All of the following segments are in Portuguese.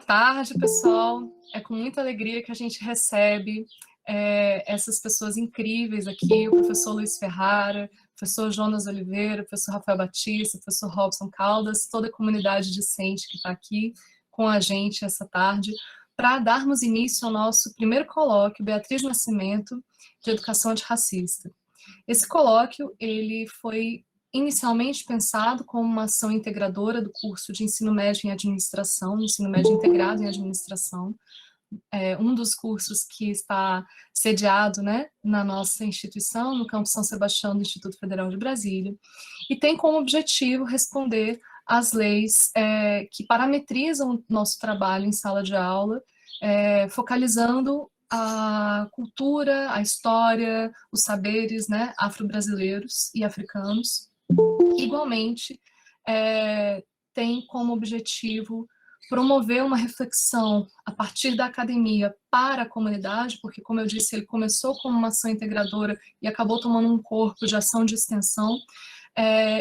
tarde, pessoal. É com muita alegria que a gente recebe essas pessoas incríveis aqui, o professor Luiz Ferrara, o professor Jonas Oliveira, o professor Rafael Batista, o professor Robson Caldas, toda a comunidade discente que está aqui com a gente essa tarde, para darmos início ao nosso primeiro colóquio, Beatriz Nascimento, de Educação Antirracista. Esse colóquio, ele foi inicialmente pensado como uma ação integradora do curso de ensino médio em administração, ensino médio integrado em administração, um dos cursos que está sediado, né, na nossa instituição, no campus São Sebastião do Instituto Federal de Brasília, e tem como objetivo responder às leis que parametrizam o nosso trabalho em sala de aula, focalizando a cultura, a história, os saberes, né, afro-brasileiros e africanos. Igualmente, tem como objetivo promover uma reflexão a partir da academia para a comunidade, porque, como eu disse, ele começou como uma ação integradora e acabou tomando um corpo de ação de extensão.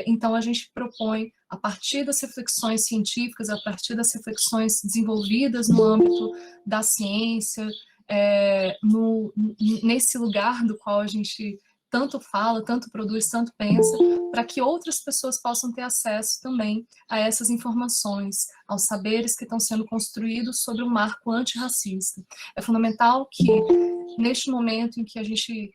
Então, a gente propõe, a partir das reflexões científicas, a partir das reflexões desenvolvidas no âmbito da ciência, nesse lugar do qual a gente tanto fala, tanto produz, tanto pensa, para que outras pessoas possam ter acesso também a essas informações, aos saberes que estão sendo construídos sobre o marco antirracista. É fundamental que, neste momento em que a gente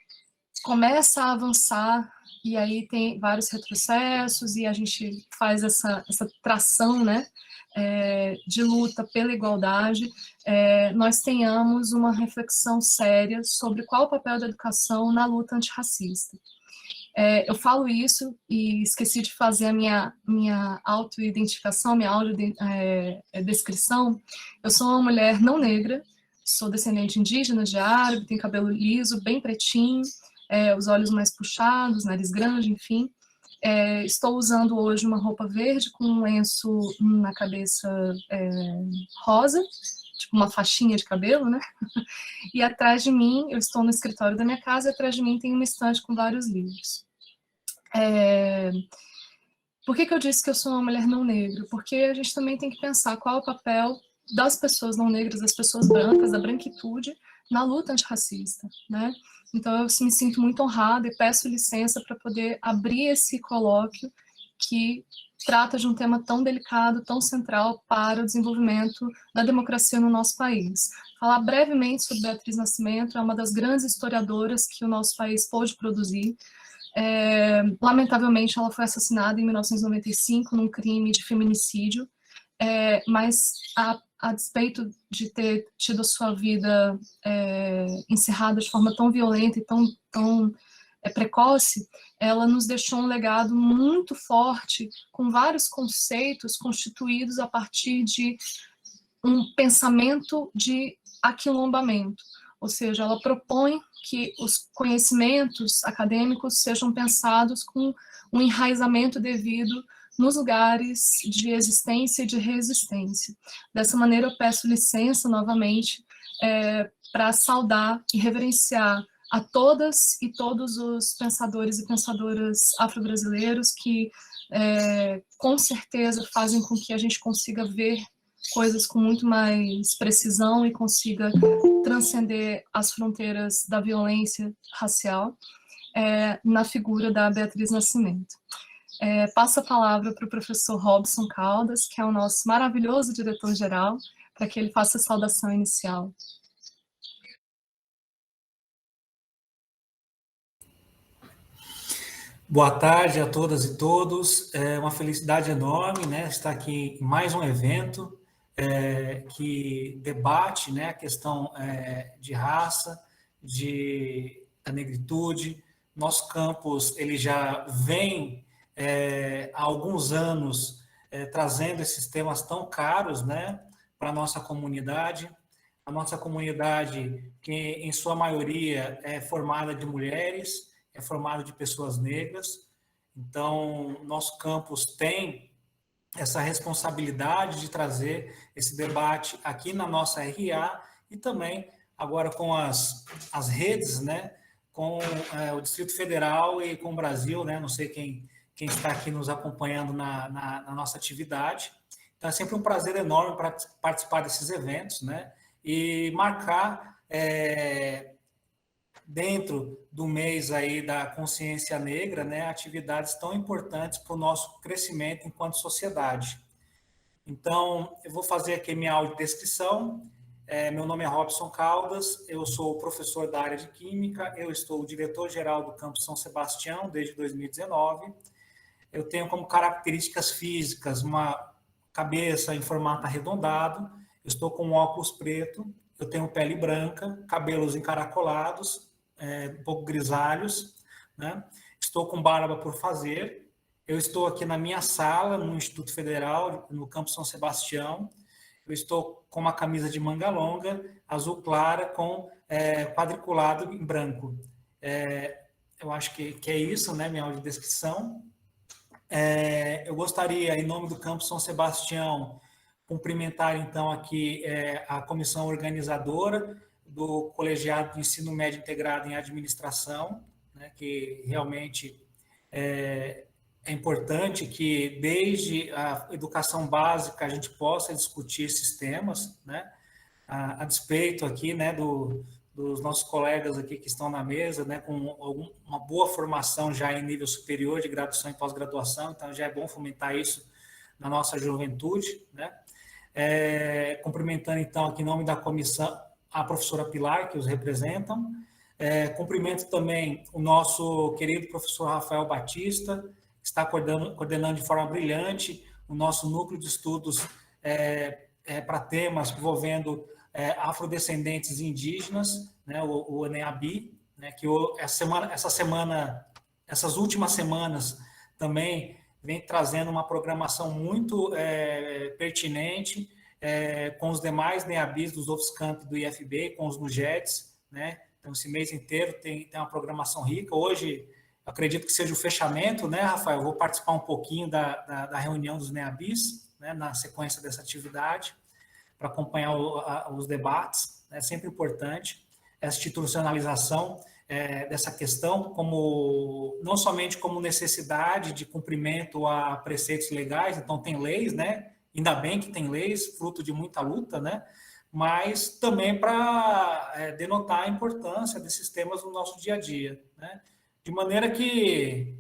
começa a avançar, e aí tem vários retrocessos, e a gente faz essa tração, né, de luta pela igualdade, nós tenhamos uma reflexão séria sobre qual o papel da educação na luta antirracista. Eu falo isso e esqueci de fazer a minha autoidentificação, minha audiodescrição. Eu sou uma mulher não negra, sou descendente indígena de árabe, tenho cabelo liso, bem pretinho, os olhos mais puxados, nariz grande, enfim. Estou usando hoje uma roupa verde com um lenço na cabeça rosa, tipo uma faixinha de cabelo, né? E atrás de mim, eu estou no escritório da minha casa, e atrás de mim tem uma estante com vários livros. Por que eu disse que eu sou uma mulher não negra? Porque a gente também tem que pensar qual é o papel das pessoas não negras, das pessoas brancas, da branquitude, na luta antirracista, né? Então, eu me sinto muito honrada e peço licença para poder abrir esse colóquio que trata de um tema tão delicado, tão central para o desenvolvimento da democracia no nosso país. Falar brevemente sobre Beatriz Nascimento, é uma das grandes historiadoras que o nosso país pôde produzir. Lamentavelmente, ela foi assassinada em 1995 num crime de feminicídio, mas a despeito de ter tido a sua vida encerrada de forma tão violenta e tão precoce, ela nos deixou um legado muito forte, com vários conceitos constituídos a partir de um pensamento de aquilombamento, ou seja, ela propõe que os conhecimentos acadêmicos sejam pensados com um enraizamento devido nos lugares de existência e de resistência. Dessa maneira, eu peço licença novamente para saudar e reverenciar a todas e todos os pensadores e pensadoras afro-brasileiros que, com certeza, fazem com que a gente consiga ver coisas com muito mais precisão e consiga transcender as fronteiras da violência racial na figura da Beatriz Nascimento. Passo a palavra para o professor Robson Caldas, que é o nosso maravilhoso diretor-geral, para que ele faça a saudação inicial. Boa tarde a todas e todos. É uma felicidade enorme, né, estar aqui em mais um evento que debate, né, a questão de raça, da negritude. Nosso campus ele já vem há alguns anos trazendo esses temas tão caros, né, para a nossa comunidade. A nossa comunidade, que em sua maioria é formada de mulheres, é formada de pessoas negras. Então, nosso campus tem essa responsabilidade de trazer esse debate aqui na nossa RA e também agora com as redes, né, com o Distrito Federal e com o Brasil, né, não sei quem está aqui nos acompanhando na nossa atividade. Então, é sempre um prazer enorme para participar desses eventos, né? E marcar dentro do mês aí da consciência negra, né, atividades tão importantes para o nosso crescimento enquanto sociedade. Então, eu vou fazer aqui minha audiodescrição. Meu nome é Robson Caldas, eu sou professor da área de Química, eu estou diretor-geral do Campus São Sebastião desde 2019. Eu tenho como características físicas uma cabeça em formato arredondado, eu estou com um óculos preto, eu tenho pele branca, cabelos encaracolados, um pouco grisalhos, né? Estou com barba por fazer. Eu estou aqui na minha sala, no Instituto Federal, no Campus São Sebastião. Eu estou com uma camisa de manga longa, azul clara, com quadriculado em branco. Eu acho que é isso, né? Minha audiodescrição. Eu gostaria, em nome do Campus São Sebastião, cumprimentar, então, aqui a comissão organizadora do Colegiado de Ensino Médio Integrado em Administração, né, que realmente é importante que, desde a educação básica, a gente possa discutir esses temas, né, a despeito aqui, né, dos nossos colegas aqui que estão na mesa, né, com uma boa formação já em nível superior de graduação e pós-graduação, então já é bom fomentar isso na nossa juventude, né. Cumprimentando, então, aqui em nome da comissão, a professora Pilar, que os representam. Cumprimento também o nosso querido professor Rafael Batista, que está coordenando de forma brilhante o nosso núcleo de estudos para temas envolvendo afrodescendentes e indígenas, né, o NEABI, né, que essas últimas semanas também vem trazendo uma programação muito pertinente com os demais NEABIs dos outros campos do IFB, com os NUGETs, né? Então, esse mês inteiro tem uma programação rica. Hoje, acredito que seja o fechamento, né, Rafael? Eu vou participar um pouquinho da reunião dos NEABIs, né, na sequência dessa atividade, para acompanhar os debates. É sempre importante essa institucionalização dessa questão, não somente como necessidade de cumprimento a preceitos legais, então tem leis, né? Ainda bem que tem leis, fruto de muita luta, né? Mas também para denotar a importância desses temas no nosso dia a dia, né? De maneira que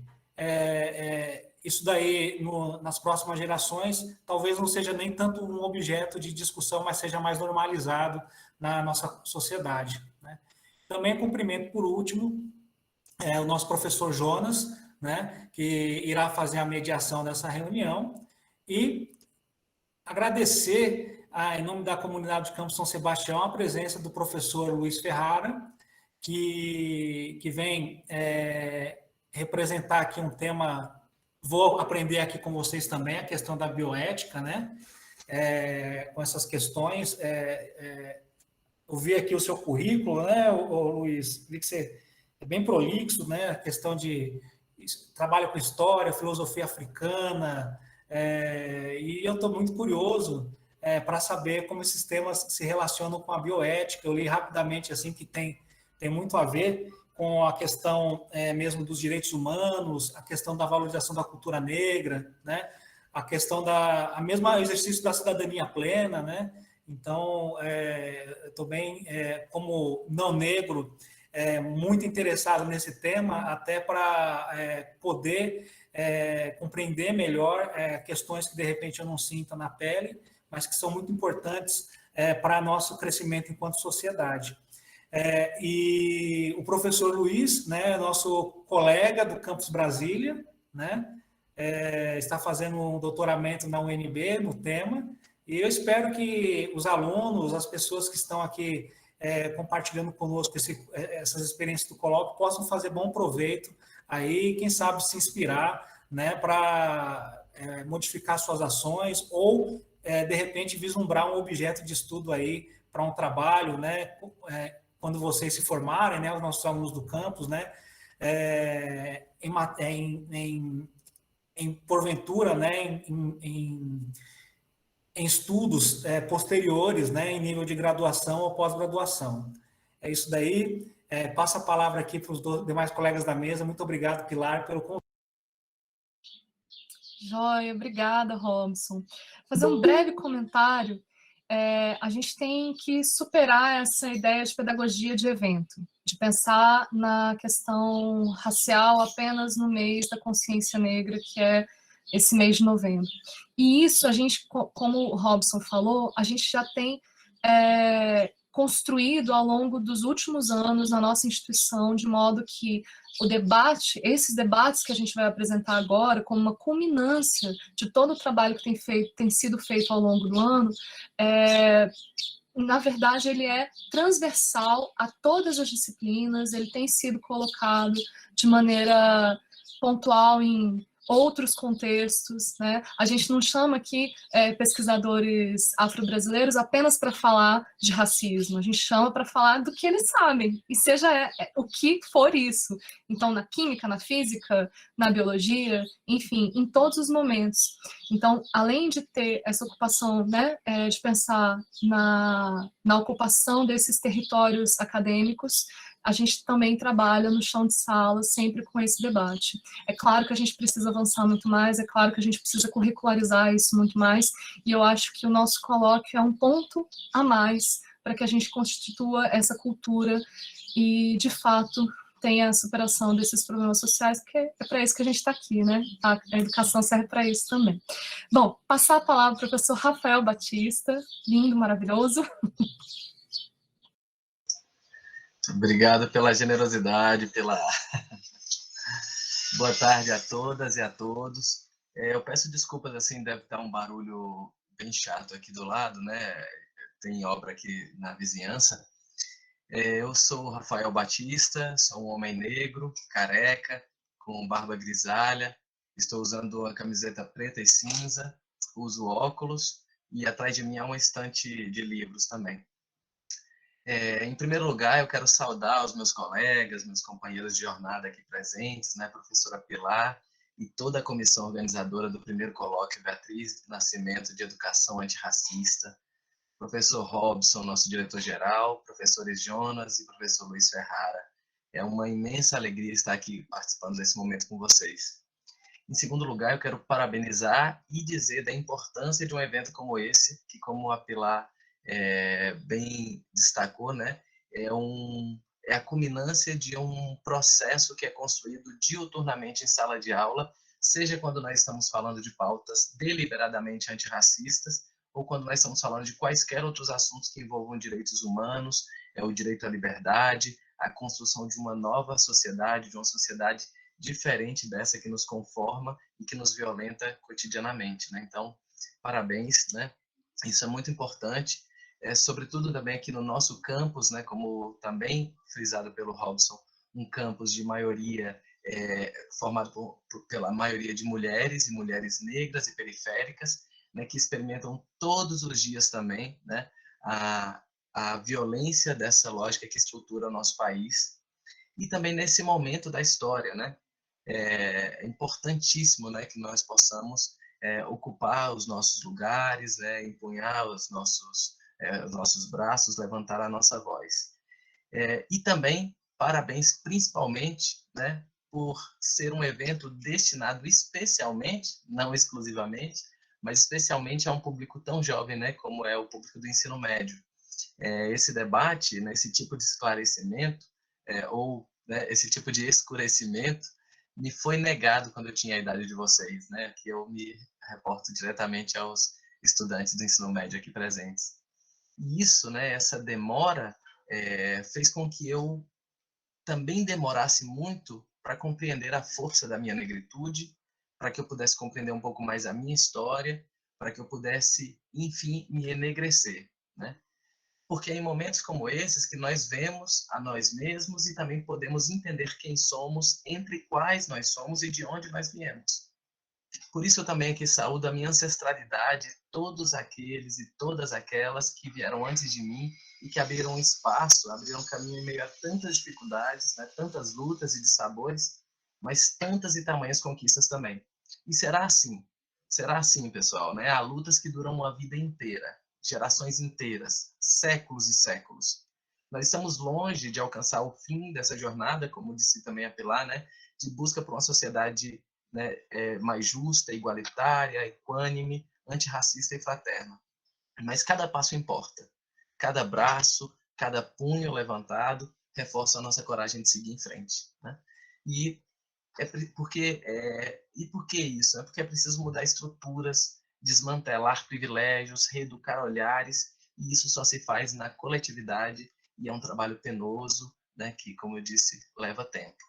isso daí, nas próximas gerações, talvez não seja nem tanto um objeto de discussão, mas seja mais normalizado na nossa sociedade, né? Também cumprimento, por último, o nosso professor Jonas, né, que irá fazer a mediação dessa reunião, e agradecer, em nome da comunidade de Campus São Sebastião, a presença do professor Luiz Ferrara, que vem representar aqui um tema, vou aprender aqui com vocês também, a questão da bioética, né, com essas questões. Eu vi aqui o seu currículo, né, Luiz, vi que você é bem prolixo, né, a questão de trabalho com história, filosofia africana, e eu estou muito curioso para saber como esses temas se relacionam com a bioética. Eu li rapidamente assim que tem muito a ver com a questão mesmo dos direitos humanos, a questão da valorização da cultura negra, né, a questão a mesma exercício da cidadania plena, né. Então, estou bem, como não negro, muito interessado nesse tema, até para poder compreender melhor questões que, de repente, eu não sinto na pele, mas que são muito importantes para nosso crescimento enquanto sociedade. E o professor Luiz, né, nosso colega do Campus Brasília, né, está fazendo um doutoramento na UNB no tema, e eu espero que os alunos, as pessoas que estão aqui compartilhando conosco essas experiências do colóquio possam fazer bom proveito aí, quem sabe se inspirar, né, para modificar suas ações ou, de repente, vislumbrar um objeto de estudo aí para um trabalho, né, quando vocês se formarem, né, os nossos alunos do campus, né, porventura, né, em estudos posteriores, né, em nível de graduação ou pós-graduação. É isso daí. Passo a palavra aqui para os demais colegas da mesa. Muito obrigado, Pilar, pelo convite. Joia, obrigada, Robson. Fazer um breve comentário. A gente tem que superar essa ideia de pedagogia de evento, de pensar na questão racial apenas no mês da consciência negra, que é esse mês de novembro. E isso, a gente, como o Robson falou, a gente já tem construído ao longo dos últimos anos na nossa instituição, de modo que o debate, esses debates que a gente vai apresentar agora, como uma culminância de todo o trabalho que tem sido feito ao longo do ano, na verdade, ele é transversal a todas as disciplinas, ele tem sido colocado de maneira pontual em outros contextos, né? A gente não chama aqui pesquisadores afro-brasileiros apenas para falar de racismo, a gente chama para falar do que eles sabem, e seja o que for isso. Então, na química, na física, na biologia, enfim, em todos os momentos. Então, além de ter essa ocupação, né, de pensar na ocupação desses territórios acadêmicos, a gente também trabalha no chão de sala, sempre com esse debate. É claro que a gente precisa avançar muito mais, é claro que a gente precisa curricularizar isso muito mais, e eu acho que o nosso colóquio é um ponto a mais para que a gente constitua essa cultura e, de fato, tenha a superação desses problemas sociais, porque é para isso que a gente está aqui, né? A educação serve para isso também. Bom, passar a palavra para o professor Rafael Batista, lindo, maravilhoso. Obrigado pela generosidade, pela... Boa tarde a todas e a todos. Eu peço desculpas, assim, deve estar um barulho bem chato aqui do lado, né? Tem obra aqui na vizinhança. Eu sou o Rafael Batista, sou um homem negro, careca, com barba grisalha. Estou usando uma camiseta preta e cinza, uso óculos e atrás de mim há uma estante de livros também. Em primeiro lugar, eu quero saudar os meus colegas, meus companheiros de jornada aqui presentes, né, professora Pilar e toda a comissão organizadora do primeiro colóquio Beatriz Nascimento de Educação Antirracista, professor Robson, nosso diretor-geral, professores Jonas e professor Luiz Ferrara. É uma imensa alegria estar aqui participando desse momento com vocês. Em segundo lugar, eu quero parabenizar e dizer da importância de um evento como esse, que, como a Pilar bem destacou, né, é a culminância de um processo que é construído diuturnamente em sala de aula, seja quando nós estamos falando de pautas deliberadamente antirracistas, ou quando nós estamos falando de quaisquer outros assuntos que envolvam direitos humanos, o direito à liberdade, a construção de uma nova sociedade, de uma sociedade diferente dessa que nos conforma e que nos violenta cotidianamente, né? Então, parabéns, né? Isso é muito importante, sobretudo também aqui no nosso campus, né? Como também frisado pelo Robson, um campus de maioria formado pela maioria de mulheres e mulheres negras e periféricas, né? Que experimentam todos os dias também, né? A violência dessa lógica que estrutura o nosso país. E também nesse momento da história, né? É importantíssimo, né, que nós possamos ocupar os nossos lugares, né, empunhar os nossos braços, levantar a nossa voz. E também parabéns principalmente, né, por ser um evento destinado especialmente, não exclusivamente, mas especialmente a um público tão jovem, né, como é o público do ensino médio. Esse debate, né, esse tipo de esclarecimento, ou né, esse tipo de escurecimento, me foi negado quando eu tinha a idade de vocês, né? Que eu me reporto diretamente aos estudantes do ensino médio aqui presentes. E isso, né? Essa demora fez com que eu também demorasse muito para compreender a força da minha negritude, para que eu pudesse compreender um pouco mais a minha história, para que eu pudesse, enfim, me enegrecer, né? Porque é em momentos como esses que nós vemos a nós mesmos e também podemos entender quem somos, entre quais nós somos e de onde nós viemos. Por isso eu também aqui saúdo a minha ancestralidade, todos aqueles e todas aquelas que vieram antes de mim e que abriram espaço, abriram caminho em meio a tantas dificuldades, né, tantas lutas e dissabores, mas tantas e tamanhas conquistas também. E será assim, pessoal, né? Há lutas que duram uma vida inteira, gerações inteiras, séculos e séculos. Nós estamos longe de alcançar o fim dessa jornada, como disse também a Pilar, né, de busca por uma sociedade né, mais justa, igualitária, equânime, antirracista e fraterna. Mas cada passo importa. Cada braço, cada punho levantado reforça a nossa coragem de seguir em frente, né? E por que isso? É porque é preciso mudar estruturas, desmantelar privilégios, reeducar olhares, e isso só se faz na coletividade, e é um trabalho penoso, né, que, como eu disse, leva tempo.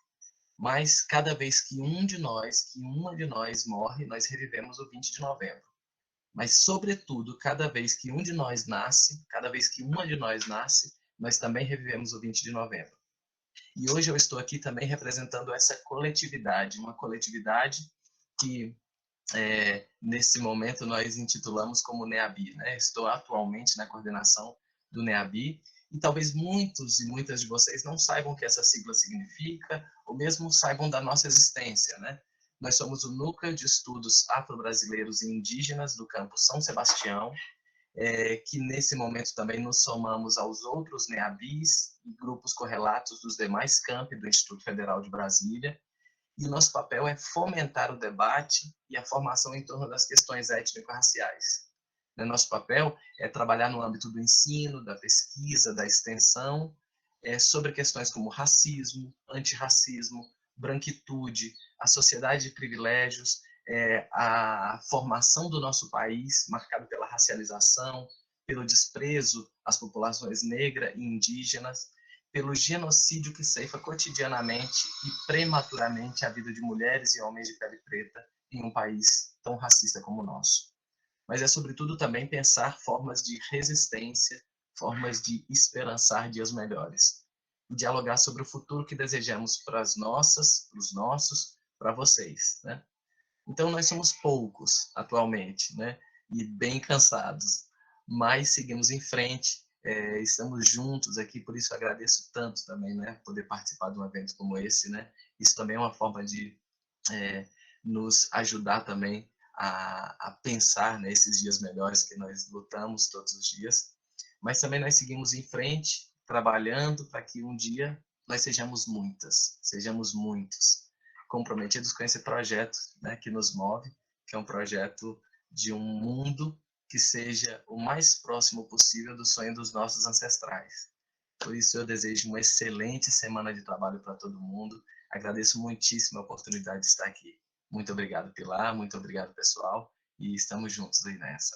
Mas cada vez que uma de nós morre, nós revivemos o 20 de novembro. Mas, sobretudo, cada vez que um de nós nasce, cada vez que uma de nós nasce, nós também revivemos o 20 de novembro. E hoje eu estou aqui também representando essa coletividade, uma coletividade que, nesse momento, nós intitulamos como NEABI, né? Estou atualmente na coordenação do NEABI, e talvez muitos e muitas de vocês não saibam o que essa sigla significa, ou mesmo saibam da nossa existência, né? Nós somos o Núcleo de Estudos Afro-Brasileiros e Indígenas do campus São Sebastião, que nesse momento também nos somamos aos outros NEABIs e grupos correlatos dos demais campi do Instituto Federal de Brasília. E o nosso papel é fomentar o debate e a formação em torno das questões étnico-raciais. Nosso papel é trabalhar no âmbito do ensino, da pesquisa, da extensão, sobre questões como racismo, antirracismo, branquitude, a sociedade de privilégios, a formação do nosso país, marcado pela racialização, pelo desprezo às populações negras e indígenas, pelo genocídio que ceifa cotidianamente e prematuramente a vida de mulheres e homens de pele preta em um país tão racista como o nosso. Mas é, sobretudo, também pensar formas de resistência, formas de esperançar dias melhores. E dialogar sobre o futuro que desejamos para as nossas, para os nossos, para vocês, né? Então, nós somos poucos atualmente, né? E bem cansados, mas seguimos em frente, estamos juntos aqui, por isso eu agradeço tanto também, né? Poder participar de um evento como esse, né? Isso também é uma forma de nos ajudar também a pensar nesses dias melhores que nós lutamos todos os dias, mas também nós seguimos em frente, trabalhando para que um dia nós sejamos muitos, comprometidos com esse projeto, né, que nos move, que é um projeto de um mundo que seja o mais próximo possível do sonho dos nossos ancestrais. Por isso eu desejo uma excelente semana de trabalho para todo mundo, agradeço muitíssimo a oportunidade de estar aqui. Muito obrigado, Pilar, muito obrigado, pessoal, e estamos juntos aí nessa.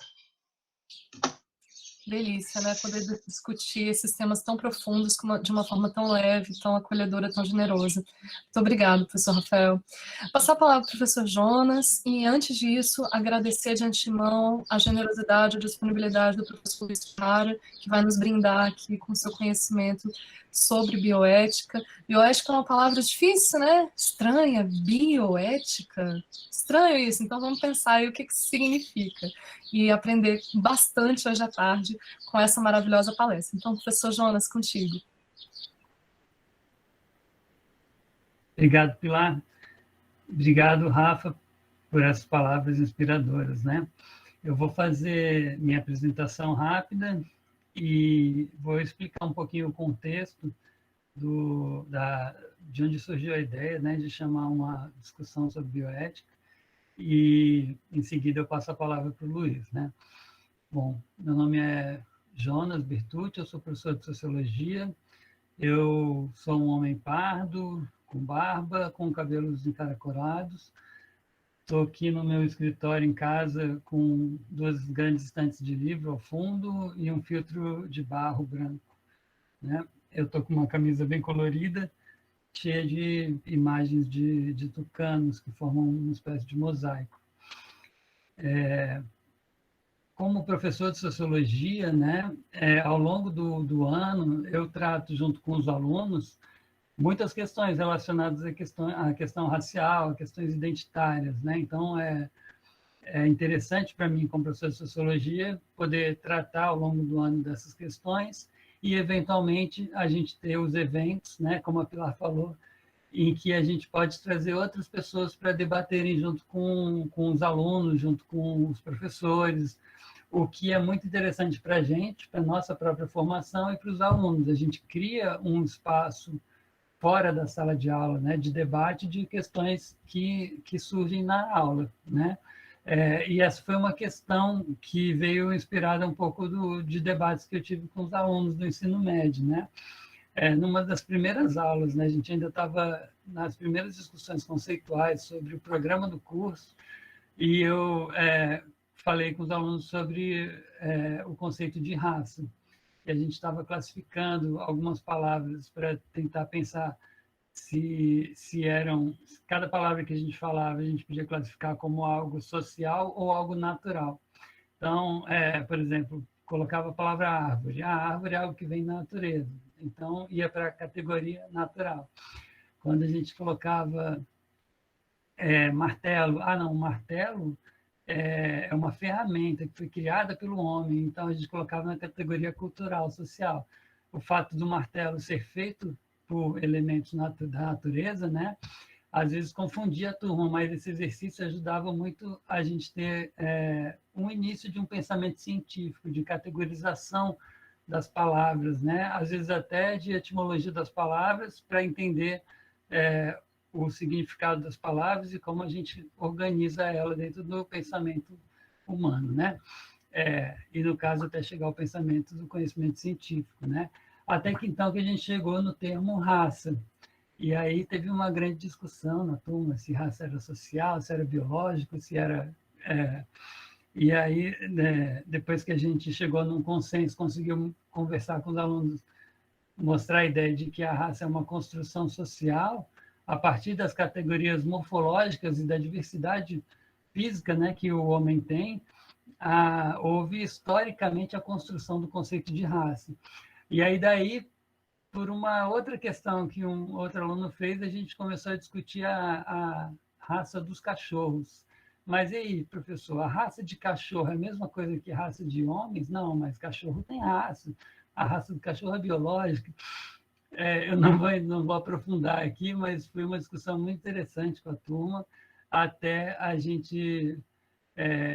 Delícia, né? Poder discutir esses temas tão profundos de uma forma tão leve, tão acolhedora, tão generosa. Muito obrigado, professor Rafael. Passar a palavra para o professor Jonas, e antes disso, agradecer de antemão a generosidade e a disponibilidade do professor Luiz Ferrara, que vai nos brindar aqui com seu conhecimento sobre bioética. Bioética é uma palavra difícil, né? Estranha, bioética. Estranho isso, então vamos pensar aí o que isso significa e aprender bastante hoje à tarde com essa maravilhosa palestra. Então, professor Jonas, contigo. Obrigado, Pilar. Obrigado, Rafa, por essas palavras inspiradoras, né? Eu vou fazer minha apresentação rápida e vou explicar um pouquinho o contexto de onde surgiu a ideia, né, de chamar uma discussão sobre bioética, e em seguida eu passo a palavra para o Luiz, né? Bom, meu nome é Jonas Bertucci, eu sou professor de Sociologia, eu sou um homem pardo, com barba, com cabelos encaracorados, estou aqui no meu escritório em casa com 2 grandes estantes de livro ao fundo e um filtro de barro branco, né? Eu estou com uma camisa bem colorida, cheia de imagens de tucanos que formam uma espécie de mosaico. Como professor de Sociologia, né, ao longo do ano, eu trato, junto com os alunos, muitas questões relacionadas à questão racial, a questões identitárias, né? Então, é interessante para mim, como professor de Sociologia, poder tratar ao longo do ano dessas questões e, eventualmente, a gente ter os eventos, né, como a Pilar falou, em que a gente pode trazer outras pessoas para debaterem junto com os alunos, junto com os professores, o que é muito interessante para a gente, para a nossa própria formação e para os alunos. A gente cria um espaço fora da sala de aula, né, de debate de questões que surgem na aula, né? E essa foi uma questão que veio inspirada um pouco de debates que eu tive com os alunos do ensino médio, né? Numa das primeiras aulas, né, a gente ainda estava nas primeiras discussões conceituais sobre o programa do curso, e eu falei com os alunos sobre o conceito de raça. E a gente estava classificando algumas palavras para tentar pensar se eram... Cada palavra que a gente falava, a gente podia classificar como algo social ou algo natural. Então, por exemplo, colocava a palavra árvore. A árvore é algo que vem da natureza. Então, ia para a categoria natural. Quando a gente colocava martelo, não, martelo é uma ferramenta que foi criada pelo homem, então a gente colocava na categoria cultural, social. O fato do martelo ser feito por elementos da natureza, né, às vezes confundia a turma, mas esse exercício ajudava muito a gente ter um início de um pensamento científico, de categorização das palavras, né? Às vezes até de etimologia das palavras, para entender o significado das palavras e como a gente organiza ela dentro do pensamento humano, né? E no caso até chegar ao pensamento do conhecimento científico, né? Até que então que a gente chegou no termo raça. E aí teve uma grande discussão na turma se raça era social, se era biológico, se era... E aí, né, depois que a gente chegou num consenso, conseguiu conversar com os alunos, mostrar a ideia de que a raça é uma construção social, a partir das categorias morfológicas e da diversidade física, né, que o homem tem, houve historicamente a construção do conceito de raça. E aí daí, por uma outra questão que um outro aluno fez, a gente começou a discutir a raça dos cachorros. Mas e aí, professor, a raça de cachorro é a mesma coisa que raça de homens? Não, mas cachorro tem raça. A raça do cachorro é biológica. Eu não vou aprofundar aqui, mas foi uma discussão muito interessante com a turma, até a gente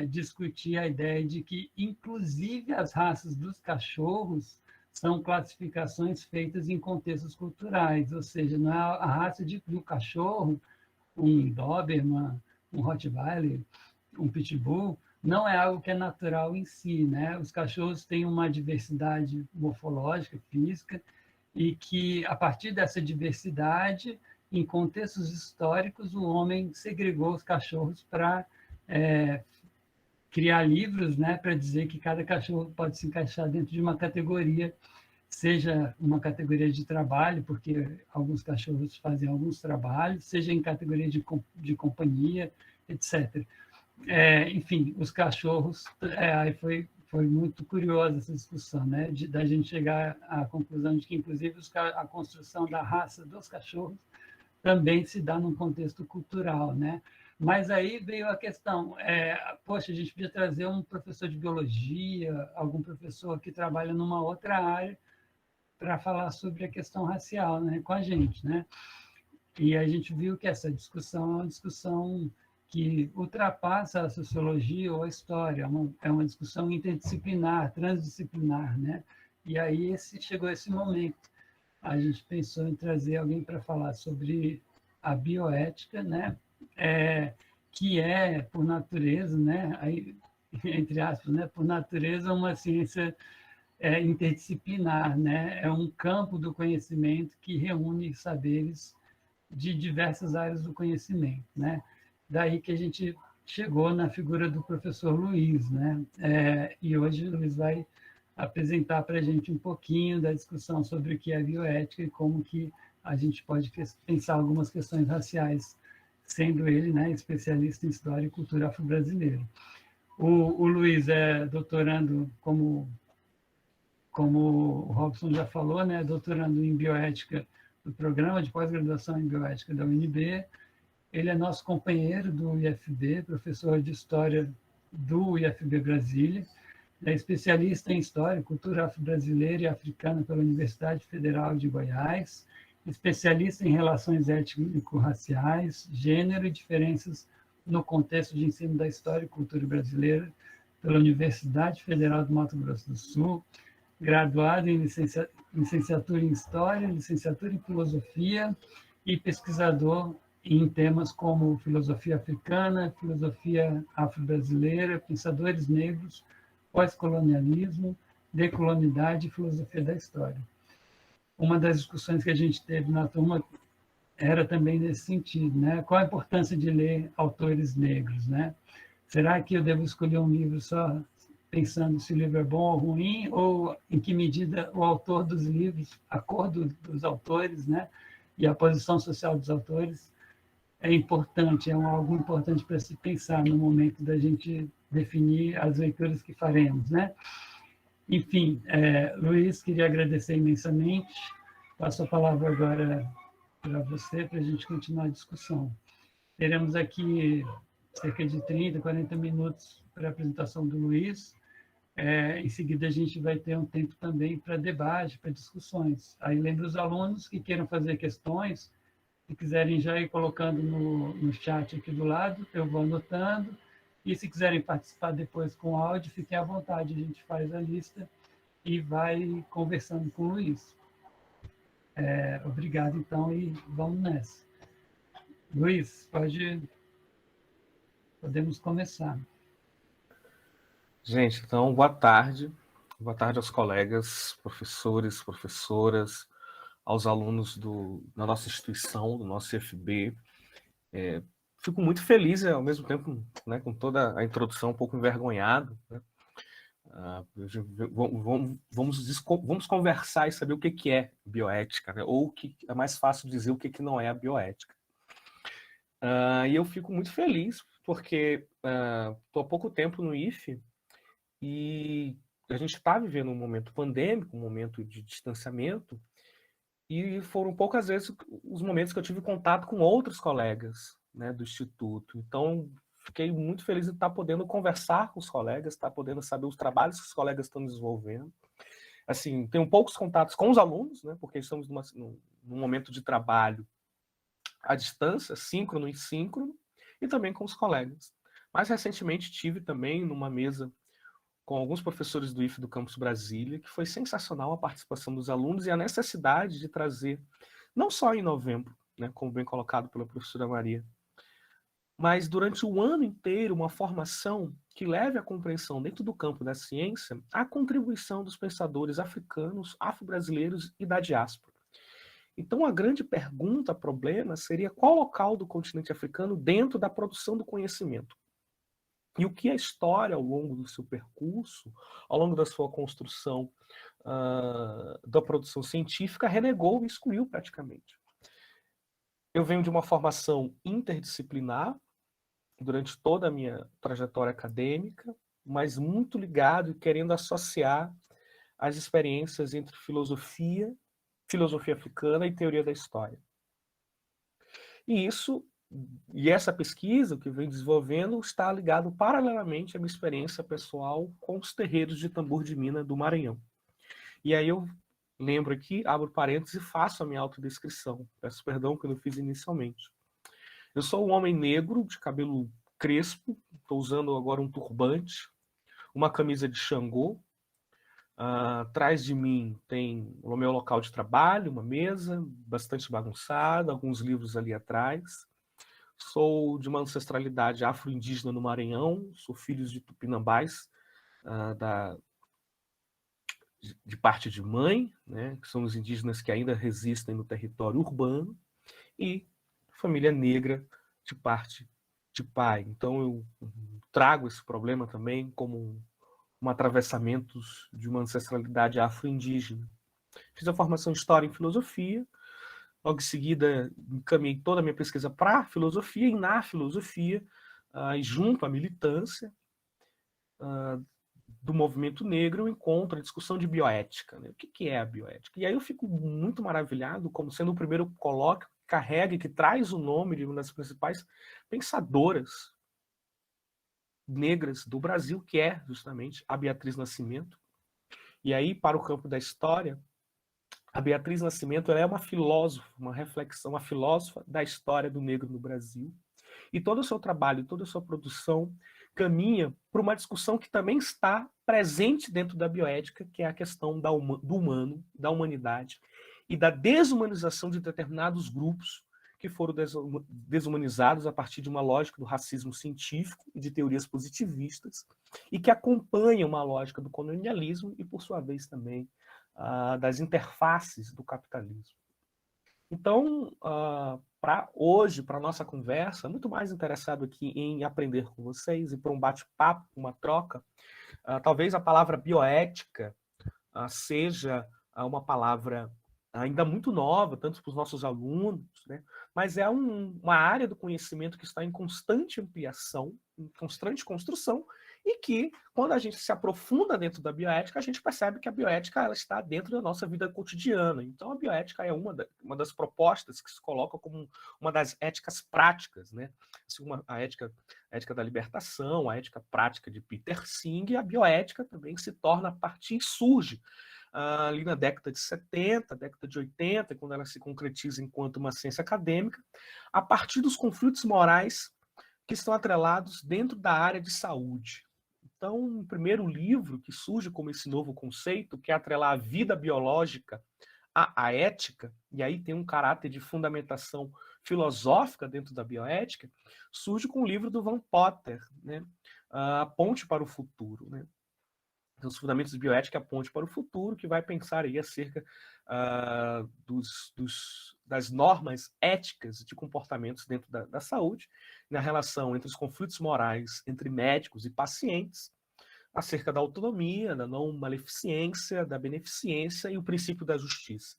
discutir a ideia de que, inclusive, as raças dos cachorros são classificações feitas em contextos culturais, ou seja, não é a raça do cachorro, um Doberman, um Rottweiler, um Pitbull, não é algo que é natural em si, né? Os cachorros têm uma diversidade morfológica, física, e que, a partir dessa diversidade, em contextos históricos, o homem segregou os cachorros para criar livros, né, para dizer que cada cachorro pode se encaixar dentro de uma categoria, seja uma categoria de trabalho, porque alguns cachorros fazem alguns trabalhos, seja em categoria de companhia, etc. Enfim, os cachorros, aí foi muito curiosa essa discussão, né, da gente chegar à conclusão de que, inclusive, a construção da raça dos cachorros também se dá num contexto cultural, né? Mas aí veio a questão, poxa, a gente podia trazer um professor de biologia, algum professor que trabalha numa outra área para falar sobre a questão racial, né, com a gente, né? E a gente viu que essa discussão é uma discussão que ultrapassa a sociologia ou a história, é uma discussão interdisciplinar, transdisciplinar, né? E aí chegou esse momento. A gente pensou em trazer alguém para falar sobre a bioética, né? Que é, por natureza, né? Aí, entre aspas, né? Por natureza, uma ciência interdisciplinar, né? É um campo do conhecimento que reúne saberes de diversas áreas do conhecimento, né? Daí que a gente chegou na figura do professor Luiz, né? E hoje o Luiz vai apresentar para a gente um pouquinho da discussão sobre o que é bioética e como que a gente pode pensar algumas questões raciais, sendo ele, né, especialista em história e cultura afro-brasileira. O Luiz é doutorando, como o Robson já falou, né, doutorando em bioética do programa de pós-graduação em bioética da UNB. Ele é nosso companheiro do IFB, professor de História do IFB Brasília, é especialista em História e Cultura Afro-Brasileira e Africana pela Universidade Federal de Goiás, especialista em Relações Étnico-Raciais, Gênero e Diferenças no Contexto de Ensino da História e Cultura Brasileira pela Universidade Federal do Mato Grosso do Sul, graduado em licenciatura em História, licenciatura em Filosofia e pesquisador em temas como filosofia africana, filosofia afro-brasileira, pensadores negros, pós-colonialismo, decolonialidade e filosofia da história. Uma das discussões que a gente teve na turma era também nesse sentido, né? Qual a importância de ler autores negros, né? Será que eu devo escolher um livro só pensando se o livro é bom ou ruim, ou em que medida o autor dos livros, a cor dos autores, né? E a posição social dos autores é importante, algo importante para se pensar no momento da gente definir as leituras que faremos, né? Enfim, Luiz, queria agradecer imensamente. Passo a palavra agora para você, para a gente continuar a discussão. Teremos aqui cerca de 30, 40 minutos para a apresentação do Luiz. Em seguida, a gente vai ter um tempo também para debate, para discussões. Aí lembro os alunos que queiram fazer questões, se quiserem já ir colocando no chat aqui do lado, eu vou anotando. E se quiserem participar depois com áudio, fiquem à vontade, a gente faz a lista e vai conversando com o Luiz. Obrigado, então, e vamos nessa. Luiz, podemos começar. Gente, então, boa tarde. Boa tarde aos colegas, professores, professoras, aos alunos da nossa instituição, do nosso CFB. Fico muito feliz, ao mesmo tempo, né, com toda a introdução, um pouco envergonhado, né? Vamos conversar e saber o que é bioética, né? Ou o que é mais fácil dizer o que não é a bioética. E eu fico muito feliz, porque estou há pouco tempo no IFE e a gente está vivendo um momento pandêmico, um momento de distanciamento, e foram poucas vezes os momentos que eu tive contato com outros colegas, né, do Instituto. Então, fiquei muito feliz de estar podendo conversar com os colegas, estar podendo saber os trabalhos que os colegas estão desenvolvendo. Assim, tenho poucos contatos com os alunos, né, porque estamos num momento de trabalho à distância, síncrono e síncrono, e também com os colegas. Mais recentemente tive também numa mesa com alguns professores do IFE do Campus Brasília, que foi sensacional a participação dos alunos e a necessidade de trazer, não só em novembro, né, como bem colocado pela professora Maria, mas durante o ano inteiro, uma formação que leve à compreensão dentro do campo da ciência a contribuição dos pensadores africanos, afro-brasileiros e da diáspora. Então, a grande pergunta, problema, seria qual local do continente africano dentro da produção do conhecimento? E o que a história, ao longo do seu percurso, ao longo da sua construção da produção científica, renegou e excluiu praticamente. Eu venho de uma formação interdisciplinar, durante toda a minha trajetória acadêmica, mas muito ligado e querendo associar as experiências entre filosofia africana e teoria da história. E essa pesquisa que eu venho desenvolvendo está ligado paralelamente à minha experiência pessoal com os terreiros de tambor de mina do Maranhão. E aí eu lembro aqui, abro parênteses e faço a minha autodescrição. Peço perdão que eu não fiz inicialmente. Eu sou um homem negro, de cabelo crespo, estou usando agora um turbante, uma camisa de Xangô. Atrás de mim tem o meu local de trabalho, uma mesa bastante bagunçada, alguns livros ali atrás. Sou de uma ancestralidade afro-indígena no Maranhão, sou filho de tupinambás, de parte de mãe, né, que são os indígenas que ainda resistem no território urbano, e família negra de parte de pai. Então eu trago esse problema também como um atravessamento de uma ancestralidade afro-indígena. Fiz a formação em História e Filosofia, logo em seguida encaminhei toda a minha pesquisa para a filosofia, e na filosofia, e junto à militância do movimento negro, eu encontro a discussão de bioética, né? O que é a bioética? E aí eu fico muito maravilhado, como sendo o primeiro colóquio que carrega e que traz o nome de uma das principais pensadoras negras do Brasil, que é justamente a Beatriz Nascimento. E aí, para o campo da história, a Beatriz Nascimento ela é uma filósofa, uma reflexão, uma filósofa da história do negro no Brasil. E todo o seu trabalho, toda a sua produção caminha para uma discussão que também está presente dentro da bioética, que é a questão do humano, da humanidade e da desumanização de determinados grupos que foram desumanizados a partir de uma lógica do racismo científico e de teorias positivistas, e que acompanham uma lógica do colonialismo e, por sua vez, também das interfaces do capitalismo. Então, para hoje, para a nossa conversa, muito mais interessado aqui em aprender com vocês e para um bate-papo, uma troca, talvez a palavra bioética seja uma palavra ainda muito nova, tanto para os nossos alunos, né? Mas é uma área do conhecimento que está em constante ampliação, em constante construção, e que, quando a gente se aprofunda dentro da bioética, a gente percebe que a bioética ela está dentro da nossa vida cotidiana. Então, a bioética é uma das propostas que se coloca como uma das éticas práticas, né? Assim, a ética da libertação, a ética prática de Peter Singh, e a bioética também se torna a partir, surge ali na década de 70, década de 80, quando ela se concretiza enquanto uma ciência acadêmica, a partir dos conflitos morais que estão atrelados dentro da área de saúde. Então, o primeiro livro que surge como esse novo conceito, que é atrelar a vida biológica à ética, e aí tem um caráter de fundamentação filosófica dentro da bioética, surge com o livro do Van Potter, né? A Ponte para o Futuro, né? Os fundamentos de bioética, a ponte para o futuro, que vai pensar aí acerca das normas éticas de comportamentos dentro da saúde, na relação entre os conflitos morais entre médicos e pacientes, acerca da autonomia, da não maleficência, da beneficência e o princípio da justiça.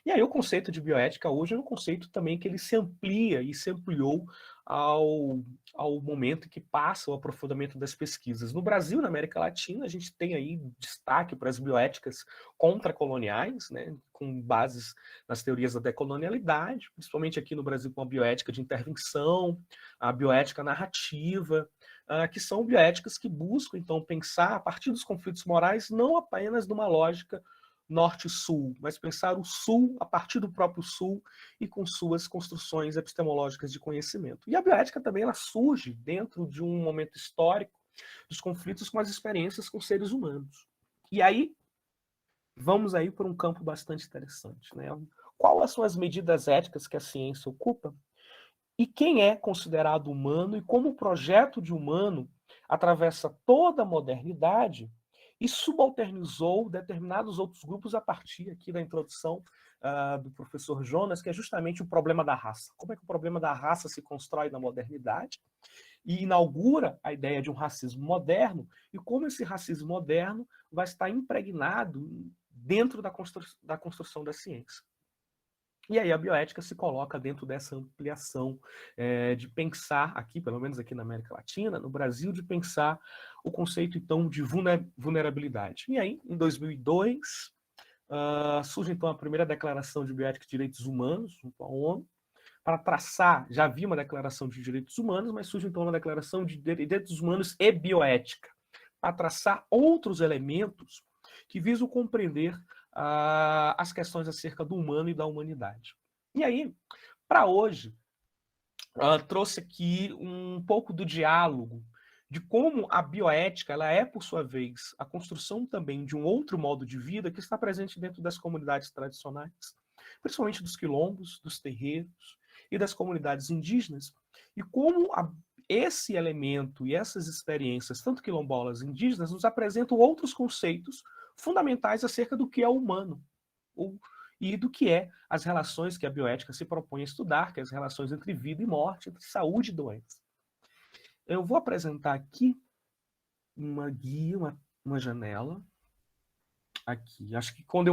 E aí o conceito de bioética hoje é um conceito também que ele se amplia e se ampliou ao momento que passa o aprofundamento das pesquisas. No Brasil, na América Latina, a gente tem aí destaque para as bioéticas contracoloniais, né, com bases nas teorias da decolonialidade, principalmente aqui no Brasil com a bioética de intervenção, a bioética narrativa, que são bioéticas que buscam, então, pensar a partir dos conflitos morais não apenas numa lógica norte-sul, mas pensar o sul a partir do próprio sul e com suas construções epistemológicas de conhecimento. E a bioética também ela surge dentro de um momento histórico dos conflitos com as experiências com seres humanos. E aí, vamos aí por um campo bastante interessante, né? Quais são as medidas éticas que a ciência ocupa? E quem é considerado humano e como o projeto de humano atravessa toda a modernidade e subalternizou determinados outros grupos a partir aqui da introdução do professor Jonas, que é justamente o problema da raça. Como é que o problema da raça se constrói na modernidade e inaugura a ideia de um racismo moderno e como esse racismo moderno vai estar impregnado dentro da construção da ciência. E aí a bioética se coloca dentro dessa ampliação de pensar aqui, pelo menos aqui na América Latina, no Brasil, de pensar o conceito, então, de vulnerabilidade. E aí, em 2002, surge, então, a primeira declaração de bioética de direitos humanos, junto à ONU, para traçar, já havia uma declaração de direitos humanos, mas surge, então, uma declaração de direitos humanos e bioética, para traçar outros elementos que visam compreender as questões acerca do humano e da humanidade. E aí, para hoje, trouxe aqui um pouco do diálogo de como a bioética ela é, por sua vez, a construção também de um outro modo de vida que está presente dentro das comunidades tradicionais, principalmente dos quilombos, dos terreiros e das comunidades indígenas, e como esse elemento e essas experiências, tanto quilombolas e indígenas, nos apresentam outros conceitos fundamentais acerca do que é o humano e do que é as relações que a bioética se propõe a estudar, que é as relações entre vida e morte, entre saúde e doença. Eu vou apresentar aqui uma guia, uma janela, aqui. Acho que quando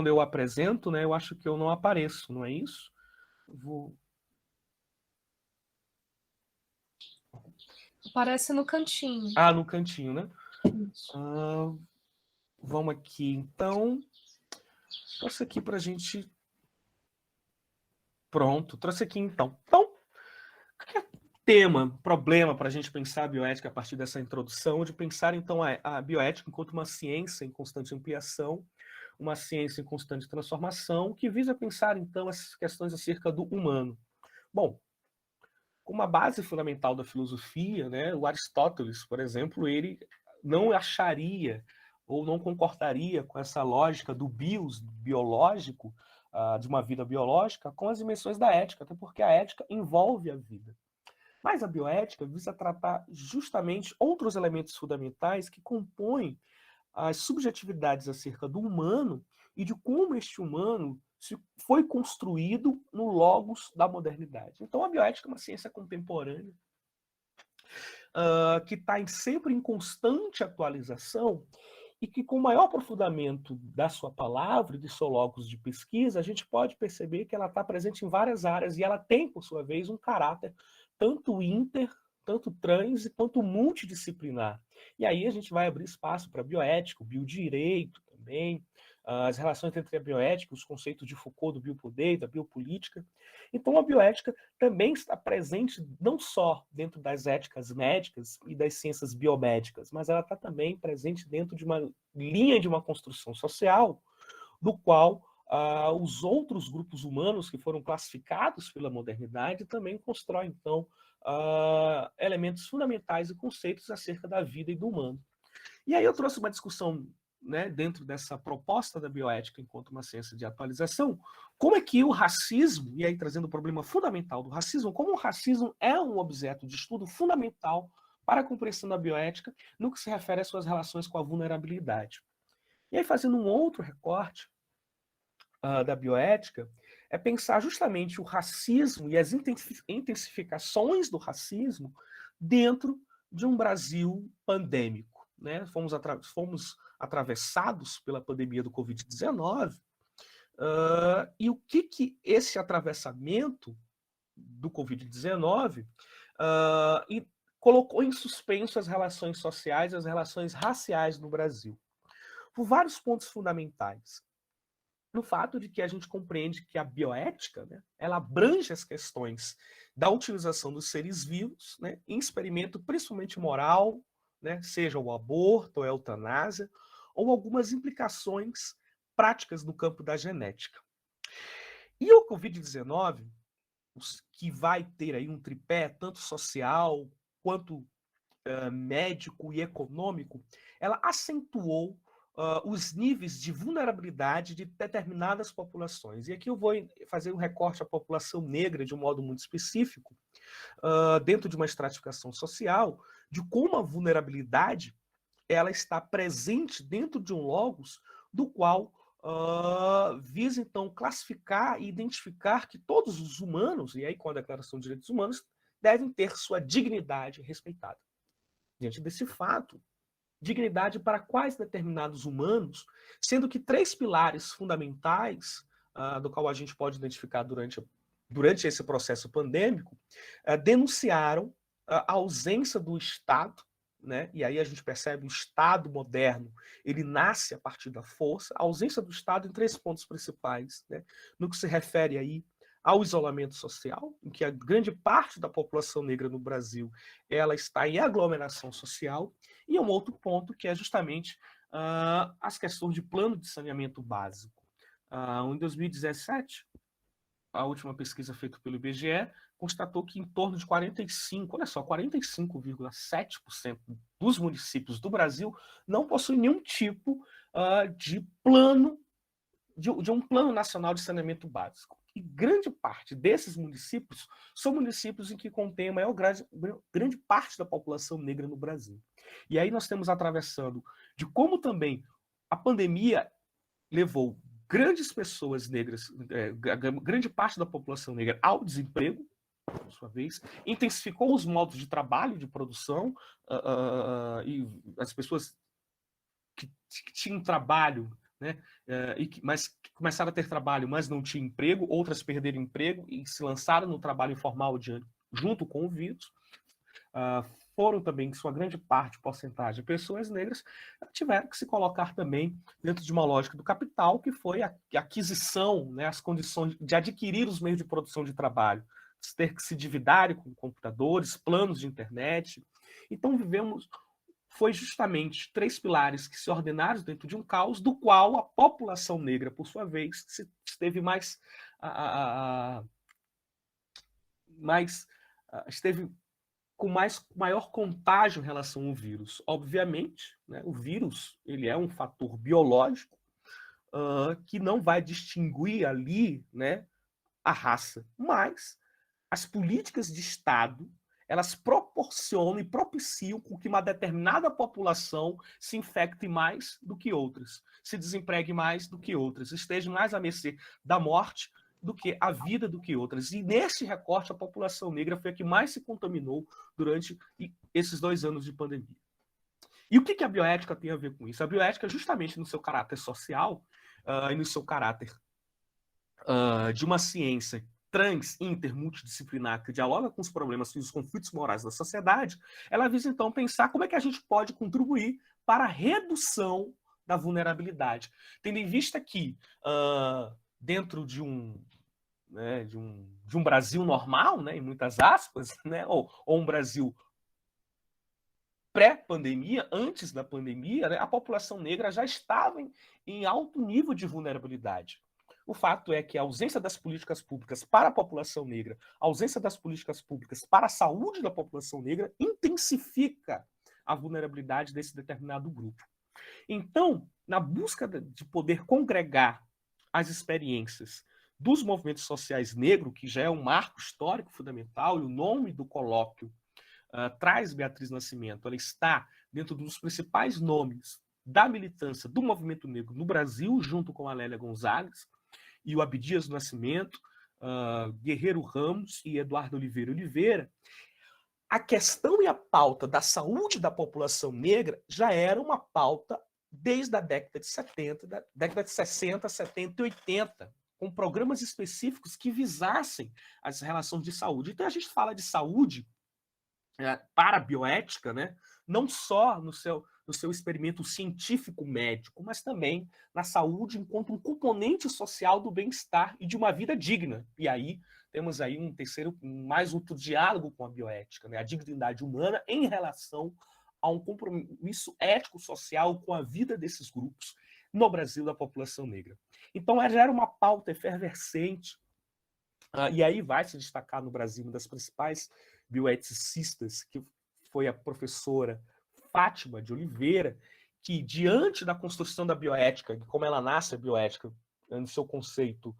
eu apresento, né, eu acho que eu não apareço, não é isso? Aparece no cantinho. No cantinho, né? Vamos aqui, então. Trouxe aqui para a gente. Pronto, trouxe aqui então. Então, que é problema para a gente pensar a bioética a partir dessa introdução, de pensar então a bioética enquanto uma ciência em constante ampliação, uma ciência em constante transformação, que visa pensar então essas questões acerca do humano. Bom, como a base fundamental da filosofia, né, o Aristóteles, por exemplo, ele não acharia ou não concordaria com essa lógica do biológico, de uma vida biológica, com as dimensões da ética, até porque a ética envolve a vida. Mas a bioética visa tratar justamente outros elementos fundamentais que compõem as subjetividades acerca do humano e de como este humano foi construído no logos da modernidade. Então, a bioética é uma ciência contemporânea que está sempre em constante atualização e que, com o maior aprofundamento da sua palavra e de seu logos de pesquisa, a gente pode perceber que ela está presente em várias áreas e ela tem, por sua vez, um caráter tanto tanto trans quanto multidisciplinar. E aí a gente vai abrir espaço para bioética, o biodireito também, as relações entre a bioética, os conceitos de Foucault do biopoder, da biopolítica. Então a bioética também está presente não só dentro das éticas médicas e das ciências biomédicas, mas ela está também presente dentro de uma linha de uma construção social, do qual os outros grupos humanos que foram classificados pela modernidade também constroem, então, elementos fundamentais e conceitos acerca da vida e do humano. E aí eu trouxe uma discussão, né, dentro dessa proposta da bioética enquanto uma ciência de atualização, como é que o racismo, e aí trazendo o problema fundamental do racismo, como o racismo é um objeto de estudo fundamental para a compreensão da bioética no que se refere às suas relações com a vulnerabilidade. E aí, fazendo um outro recorte da bioética, é pensar justamente o racismo e as intensificações do racismo dentro de um Brasil pandêmico. Né? Fomos atravessados pela pandemia do Covid-19, e o que esse atravessamento do Covid-19 colocou em suspenso as relações sociais e as relações raciais no Brasil, por vários pontos fundamentais. No fato de que a gente compreende que a bioética, né, ela abrange as questões da utilização dos seres vivos, né, em experimento principalmente moral, né, seja o aborto, a eutanásia, ou algumas implicações práticas no campo da genética. E o Covid-19, que vai ter aí um tripé tanto social quanto médico e econômico, ela acentuou os níveis de vulnerabilidade de determinadas populações. E aqui eu vou fazer um recorte à população negra de um modo muito específico, dentro de uma estratificação social, de como a vulnerabilidade ela está presente dentro de um logos do qual visa, então, classificar e identificar que todos os humanos, e aí com a Declaração de Direitos Humanos, devem ter sua dignidade respeitada. Diante desse fato, dignidade para quais determinados humanos, sendo que 3 pilares fundamentais, do qual a gente pode identificar durante esse processo pandêmico, denunciaram a ausência do Estado, né? E aí a gente percebe o Estado moderno, ele nasce a partir da força, a ausência do Estado em 3 pontos principais, né? No que se refere aí ao isolamento social, em que a grande parte da população negra no Brasil ela está em aglomeração social, e um outro ponto que é justamente as questões de plano de saneamento básico. Em 2017, a última pesquisa feita pelo IBGE constatou que em torno de 45,7% dos municípios do Brasil não possuem nenhum tipo de plano, de um plano nacional de saneamento básico. E grande parte desses municípios são municípios em que contém a grande parte da população negra no Brasil. E aí nós temos atravessando de como também a pandemia levou grandes pessoas negras, grande parte da população negra ao desemprego, por sua vez, intensificou os modos de trabalho, de produção, e as pessoas que tinham trabalho, né, mas que começaram a ter trabalho, mas não tinham emprego, outras perderam emprego e se lançaram no trabalho informal junto com o vírus. Foram também, em sua grande parte, porcentagem, pessoas negras, tiveram que se colocar também dentro de uma lógica do capital, que foi a aquisição, né, as condições de adquirir os meios de produção de trabalho, ter que se dividir com computadores, planos de internet. Então, foi justamente 3 pilares que se ordenaram dentro de um caos, do qual a população negra, por sua vez, esteve esteve com maior contágio em relação ao vírus? Obviamente, né, o vírus ele é um fator biológico que não vai distinguir ali, né, a raça, mas as políticas de Estado elas proporcionam e propiciam com que uma determinada população se infecte mais do que outras, se desempregue mais do que outras, esteja mais à mercê da morte do que a vida do que outras. E nesse recorte, a população negra foi a que mais se contaminou durante esses 2 anos de pandemia. E o que a bioética tem a ver com isso? A bioética, justamente no seu caráter social e no seu caráter de uma ciência trans, inter, multidisciplinar, que dialoga com os problemas e os conflitos morais da sociedade, ela visa, então, pensar como é que a gente pode contribuir para a redução da vulnerabilidade. Tendo em vista que, dentro de um Brasil normal, né, em muitas aspas, né, ou um Brasil pré-pandemia, antes da pandemia, né, a população negra já estava em alto nível de vulnerabilidade. O fato é que a ausência das políticas públicas para a população negra, a ausência das políticas públicas para a saúde da população negra intensifica a vulnerabilidade desse determinado grupo. Então, na busca de poder congregar as experiências dos movimentos sociais negros, que já é um marco histórico fundamental, e o nome do colóquio traz Beatriz Nascimento, ela está dentro dos principais nomes da militância do movimento negro no Brasil, junto com a Lélia Gonzalez, e o Abdias Nascimento, Guerreiro Ramos e Eduardo Oliveira, a questão e a pauta da saúde da população negra já era uma pauta desde a década de 70, da década de 60, 70 e 80, com programas específicos que visassem as relações de saúde. Então a gente fala de saúde para a bioética, né? Não só no seu experimento científico médico, mas também na saúde enquanto um componente social do bem-estar e de uma vida digna. E aí temos aí mais outro diálogo com a bioética, né? A dignidade humana em relação a um compromisso ético-social com a vida desses grupos no Brasil da população negra. Então já era uma pauta efervescente, e aí vai se destacar no Brasil uma das principais bioeticistas, que foi a professora Fátima de Oliveira, que diante da construção da bioética, como ela nasce a bioética no seu conceito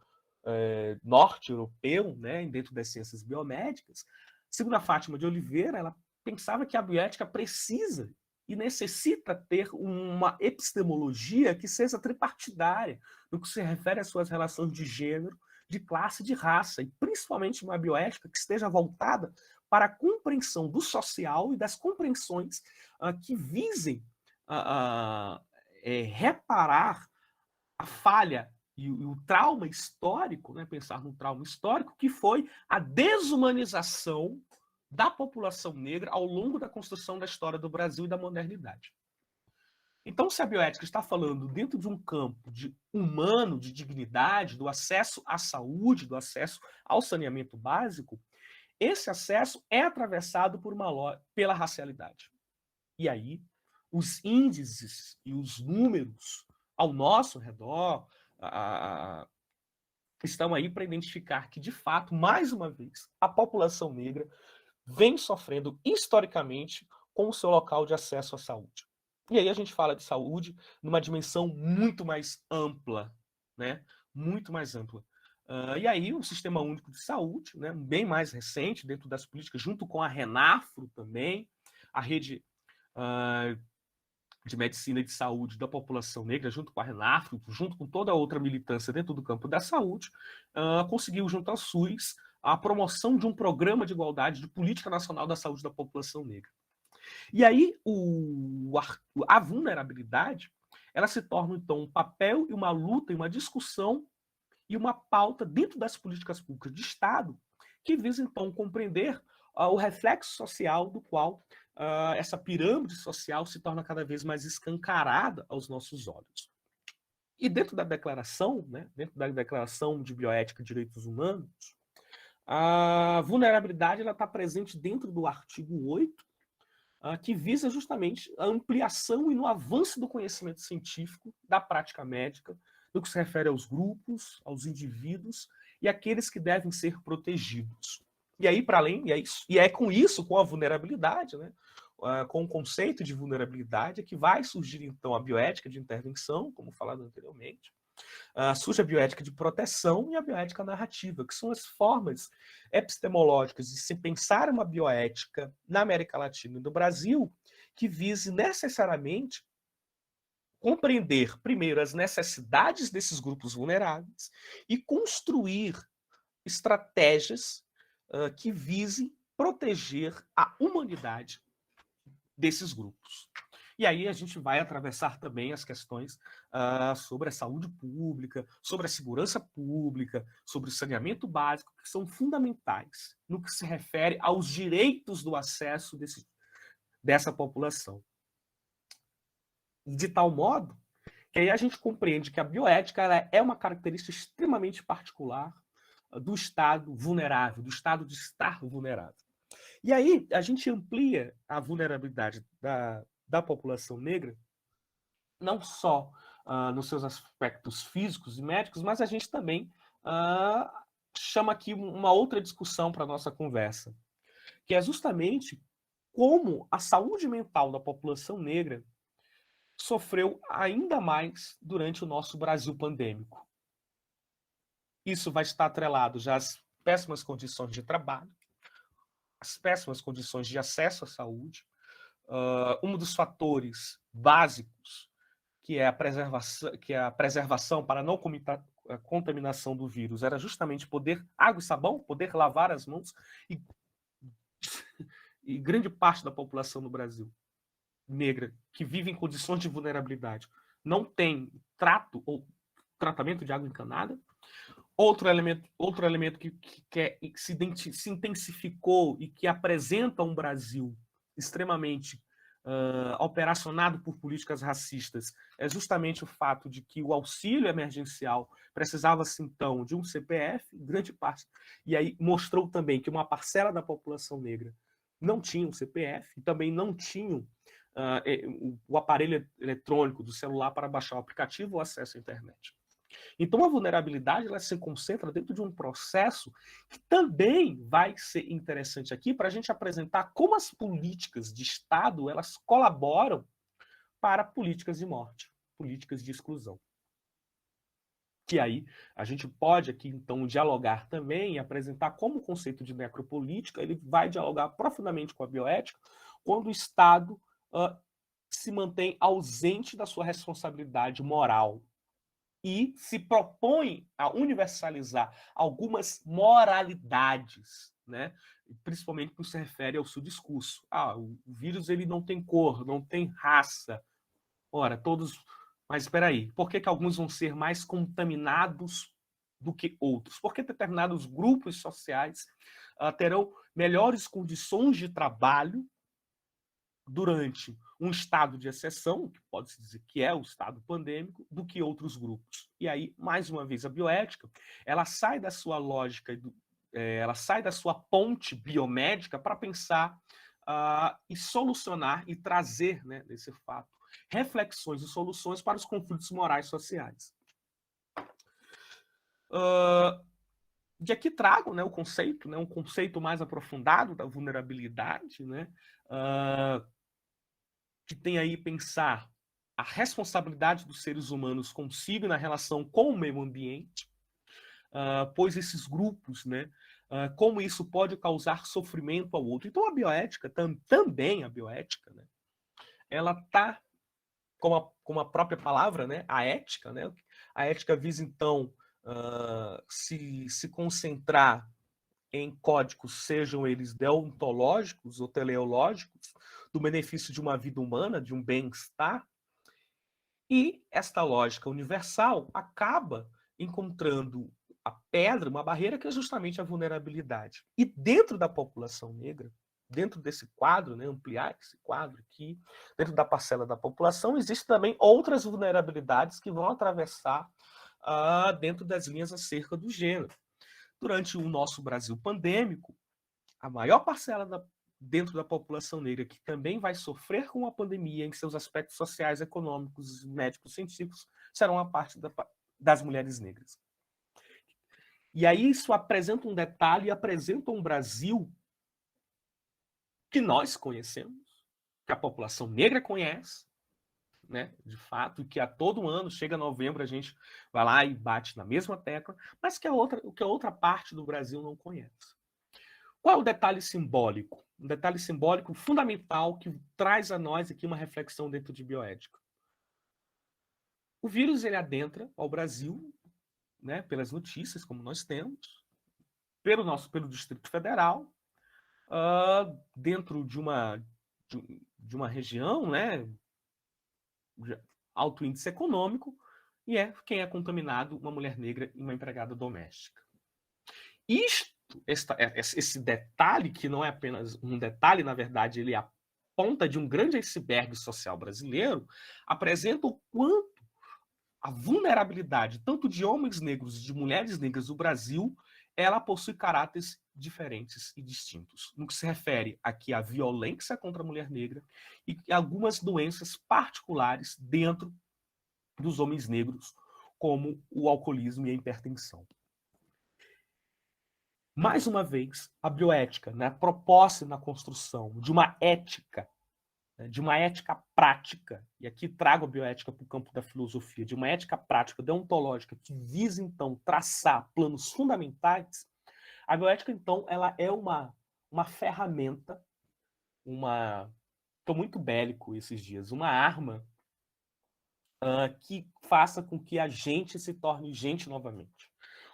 norte-europeu, né, dentro das ciências biomédicas, segundo a Fátima de Oliveira, ela pensava que a bioética precisa e necessita ter uma epistemologia que seja tripartidária, no que se refere às suas relações de gênero, de classe e de raça, e principalmente uma bioética que esteja voltada para a compreensão do social e das compreensões que visem reparar a falha e o trauma histórico, né, pensar no trauma histórico, que foi a desumanização da população negra ao longo da construção da história do Brasil e da modernidade. Então, se a bioética está falando dentro de um campo humano, de dignidade, do acesso à saúde, do acesso ao saneamento básico, esse acesso é atravessado pela racialidade. E aí, os índices e os números ao nosso redor estão aí para identificar que, de fato, mais uma vez, a população negra vem sofrendo historicamente com o seu local de acesso à saúde. E aí a gente fala de saúde numa dimensão muito mais ampla, né? Muito mais ampla. E aí o Sistema Único de Saúde, né, bem mais recente, dentro das políticas, junto com a Renafro também, a rede de medicina e de saúde da população negra, junto com a Renafro, junto com toda a outra militância dentro do campo da saúde, conseguiu, junto ao SUS, a promoção de um programa de igualdade de política nacional da saúde da população negra. E aí a vulnerabilidade, ela se torna, então, um papel e uma luta e uma discussão e uma pauta dentro das políticas públicas de Estado que visa, então, compreender o reflexo social do qual essa pirâmide social se torna cada vez mais escancarada aos nossos olhos. E dentro da declaração, né, dentro da Declaração de Bioética e Direitos Humanos, a vulnerabilidade está presente dentro do artigo 8, que visa justamente a ampliação e no avanço do conhecimento científico, da prática médica, no que se refere aos grupos, aos indivíduos e aqueles que devem ser protegidos. E aí, para além, e é com isso, com a vulnerabilidade, né? Com o conceito de vulnerabilidade, é que vai surgir, então, a bioética de intervenção, como falado anteriormente. Surge a bioética de proteção e a bioética narrativa, que são as formas epistemológicas de se pensar uma bioética na América Latina e no Brasil, que vise necessariamente compreender, primeiro, as necessidades desses grupos vulneráveis e construir estratégias que visem proteger a humanidade desses grupos. E aí a gente vai atravessar também as questões sobre a saúde pública, sobre a segurança pública, sobre o saneamento básico, que são fundamentais no que se refere aos direitos do acesso dessa população. De tal modo que aí a gente compreende que a bioética ela é uma característica extremamente particular do estado vulnerável, do estado de estar vulnerável. E aí a gente amplia a vulnerabilidade da população negra, não só nos seus aspectos físicos e médicos, mas a gente também chama aqui uma outra discussão para a nossa conversa, que é justamente como a saúde mental da população negra sofreu ainda mais durante o nosso Brasil pandêmico. Isso vai estar atrelado já às péssimas condições de trabalho, às péssimas condições de acesso à saúde. Um dos fatores básicos, que é a preservação para não a contaminação do vírus, era justamente poder água e sabão, poder lavar as mãos, e grande parte da população no Brasil negra que vive em condições de vulnerabilidade não tem tratamento de água encanada. Outro elemento que se intensificou e que apresenta um Brasil extremamente operacionado por políticas racistas é justamente o fato de que o auxílio emergencial precisava-se, então, de um CPF, grande parte, e aí mostrou também que uma parcela da população negra não tinha um CPF e também não tinham o aparelho eletrônico do celular para baixar o aplicativo ou acesso à internet. Então, a vulnerabilidade ela se concentra dentro de um processo que também vai ser interessante aqui para a gente apresentar como as políticas de Estado elas colaboram para políticas de morte, políticas de exclusão. Que aí a gente pode aqui, então, dialogar também e apresentar como o conceito de necropolítica ele vai dialogar profundamente com a bioética quando o Estado se mantém ausente da sua responsabilidade moral e se propõe a universalizar algumas moralidades, né? Principalmente no que se refere ao seu discurso. O vírus ele não tem cor, não tem raça. Ora, todos... Mas espera aí, por que alguns vão ser mais contaminados do que outros? Porque determinados grupos sociais terão melhores condições de trabalho durante um estado de exceção, que pode-se dizer que é o estado pandêmico, do que outros grupos. E aí, mais uma vez, a bioética, ela sai da sua lógica, ela sai da sua ponte biomédica para pensar e solucionar e trazer, né, desse fato, reflexões e soluções para os conflitos morais sociais. De aqui trago, né, o conceito, né, um conceito mais aprofundado da vulnerabilidade, né, que tem aí pensar a responsabilidade dos seres humanos consigo na relação com o meio ambiente, pois esses grupos, né, como isso pode causar sofrimento ao outro. Então a bioética, também a bioética, né, ela está, como a própria palavra, né, a ética, né, a ética visa então se concentrar em códigos, sejam eles deontológicos ou teleológicos, do benefício de uma vida humana, de um bem-estar. E esta lógica universal acaba encontrando a pedra, uma barreira que é justamente a vulnerabilidade. E dentro da população negra, dentro desse quadro, né, ampliar esse quadro aqui, dentro da parcela da população, existem também outras vulnerabilidades que vão atravessar dentro das linhas acerca do gênero. Durante o nosso Brasil pandêmico, a maior parcela dentro da população negra que também vai sofrer com a pandemia em seus aspectos sociais, econômicos, médicos, científicos, serão a parte das mulheres negras. E aí isso apresenta um detalhe, apresenta um Brasil que nós conhecemos, que a população negra conhece, né, de fato, que a todo ano, chega novembro, a gente vai lá e bate na mesma tecla, mas que a outra parte do Brasil não conhece. Qual é o detalhe simbólico? Um detalhe simbólico fundamental que traz a nós aqui uma reflexão dentro de bioética. O vírus, ele adentra ao Brasil, né, pelas notícias, como nós temos, pelo Distrito Federal, dentro de uma região, né, alto índice econômico, e quem é contaminado, uma mulher negra e uma empregada doméstica. Esse detalhe, que não é apenas um detalhe, na verdade, ele é a ponta de um grande iceberg social brasileiro, apresenta o quanto a vulnerabilidade, tanto de homens negros e de mulheres negras do Brasil, ela possui caráteres diferentes e distintos, no que se refere aqui à violência contra a mulher negra e algumas doenças particulares dentro dos homens negros, como o alcoolismo e a hipertensão. Mais uma vez, a bioética, né, proposta na construção de uma ética prática, e aqui trago a bioética para o campo da filosofia, de uma ética prática deontológica que visa, então, traçar planos fundamentais. A bioética, então, ela é uma ferramenta, estou muito bélico esses dias, uma arma que faça com que a gente se torne gente novamente,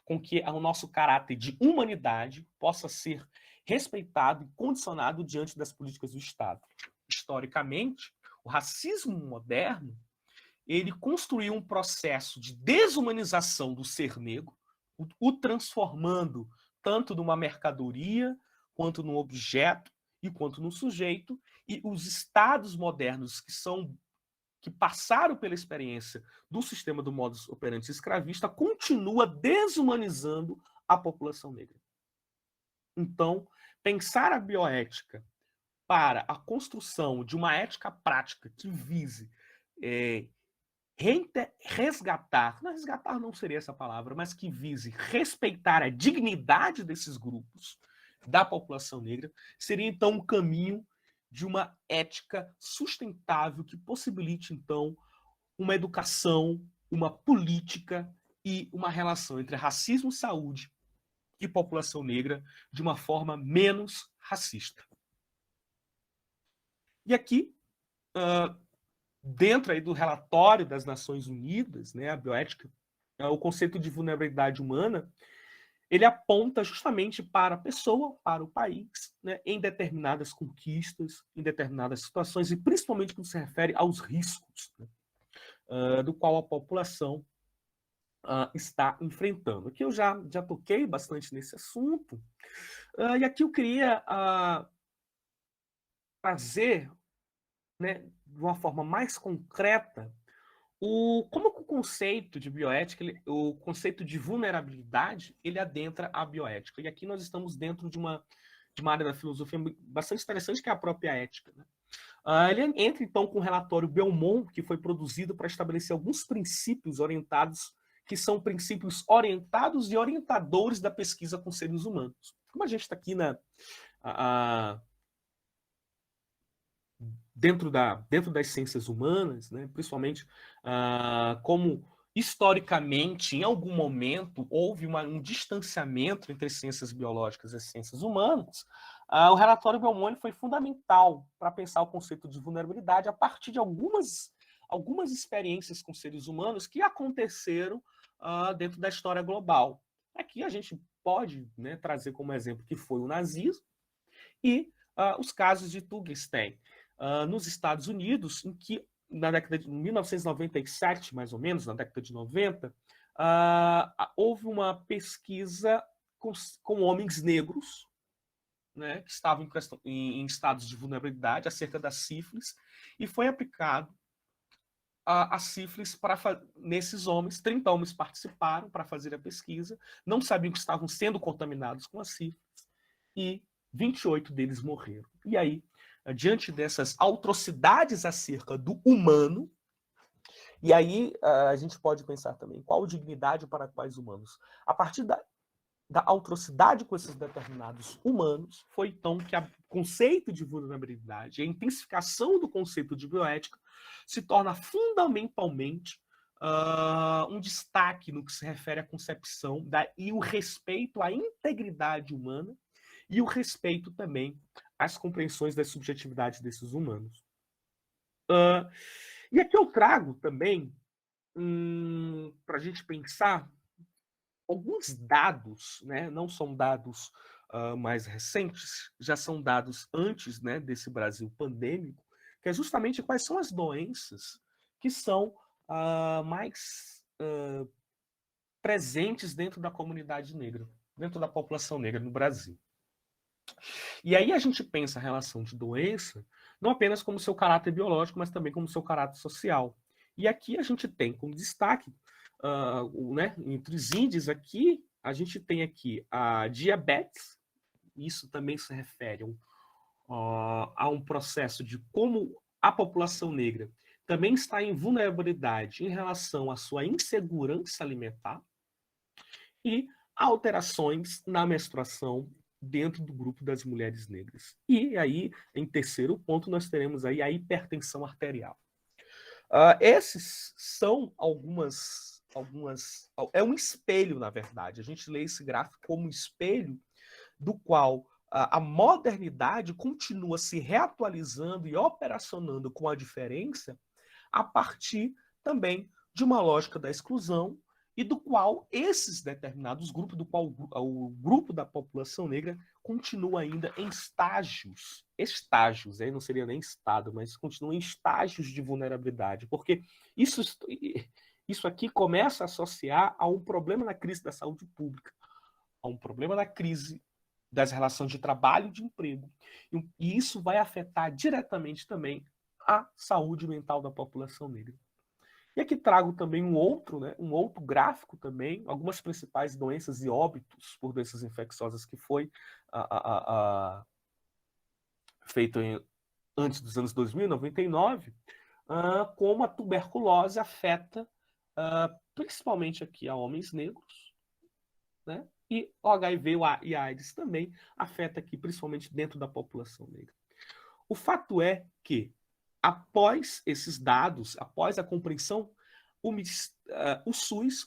com que o nosso caráter de humanidade possa ser respeitado e condicionado diante das políticas do Estado. Historicamente, o racismo moderno, ele construiu um processo de desumanização do ser negro, o transformando tanto numa mercadoria, quanto num objeto, e quanto num sujeito, e os estados modernos que passaram pela experiência do sistema do modus operandi escravista continua desumanizando a população negra. Então, pensar a bioética para a construção de uma ética prática que vise resgatar não seria essa palavra, mas que vise respeitar a dignidade desses grupos da população negra, seria então um caminho de uma ética sustentável que possibilite então uma educação, uma política e uma relação entre racismo, saúde e população negra de uma forma menos racista. E aqui, dentro aí do relatório das Nações Unidas, né, a bioética, o conceito de vulnerabilidade humana, ele aponta justamente para a pessoa, para o país, né, em determinadas conquistas, em determinadas situações, e principalmente quando se refere aos riscos, né, do qual a população está enfrentando. Aqui eu já toquei bastante nesse assunto, e aqui eu queria trazer, né, de uma forma mais concreta, como o conceito de bioética, o conceito de vulnerabilidade, ele adentra a bioética. E aqui nós estamos dentro de uma área da filosofia bastante interessante, que é a própria ética, né? Ele entra, então, com o relatório Belmont, que foi produzido para estabelecer alguns princípios orientados, que são princípios orientados e orientadores da pesquisa com seres humanos. Como a gente está aqui dentro das ciências humanas, né, principalmente como historicamente, em algum momento, houve um distanciamento entre as ciências biológicas e as ciências humanas, o relatório Belmont foi fundamental para pensar o conceito de vulnerabilidade a partir de algumas experiências com seres humanos que aconteceram dentro da história global. Aqui a gente pode, né, trazer como exemplo que foi o nazismo e os casos de Tugenstein, nos Estados Unidos, em que, na década de 1997, mais ou menos, na década de 90, houve uma pesquisa com homens negros, né, que estavam em estados de vulnerabilidade acerca da sífilis, e foi aplicado a sífilis nesses homens. 30 homens participaram para fazer a pesquisa, não sabiam que estavam sendo contaminados com a sífilis, e 28 deles morreram. E aí, diante dessas atrocidades acerca do humano, e aí a gente pode pensar também qual dignidade para quais humanos. A partir da atrocidade com esses determinados humanos foi, então, que o conceito de vulnerabilidade, a intensificação do conceito de bioética, se torna fundamentalmente um destaque no que se refere à concepção e o respeito à integridade humana e o respeito também às compreensões das subjetividades desses humanos. E aqui eu trago também, para a gente pensar, alguns dados, né, não são dados mais recentes, já são dados antes, né, desse Brasil pandêmico, que é justamente quais são as doenças que são mais presentes dentro da comunidade negra, dentro da população negra no Brasil. E aí a gente pensa a relação de doença não apenas como seu caráter biológico, mas também como seu caráter social. E aqui a gente tem como destaque, né, entre os índices aqui, a gente tem aqui a diabetes. Isso também se refere a um processo de como a população negra também está em vulnerabilidade em relação à sua insegurança alimentar e alterações na menstruação dentro do grupo das mulheres negras. E aí, em terceiro ponto, nós teremos aí a hipertensão arterial. Esses são algumas... É um espelho, na verdade. A gente lê esse gráfico como um espelho do qual a modernidade continua se reatualizando e operacionando com a diferença a partir também de uma lógica da exclusão e do qual esses determinados grupos, do qual o grupo da população negra continua ainda em estágios, aí não seria nem estado, mas continua em estágios de vulnerabilidade, porque isso aqui começa a associar a um problema na crise da saúde pública, a um problema na crise das relações de trabalho e de emprego. E isso vai afetar diretamente também a saúde mental da população negra. E aqui trago também um outro gráfico também, algumas principais doenças e óbitos por doenças infecciosas que foi feito antes dos anos 2000, 99, como a tuberculose afeta principalmente aqui a homens negros, né? E o HIV e a AIDS também afeta aqui, principalmente dentro da população negra. O fato é que, após esses dados, após a compreensão, o SUS,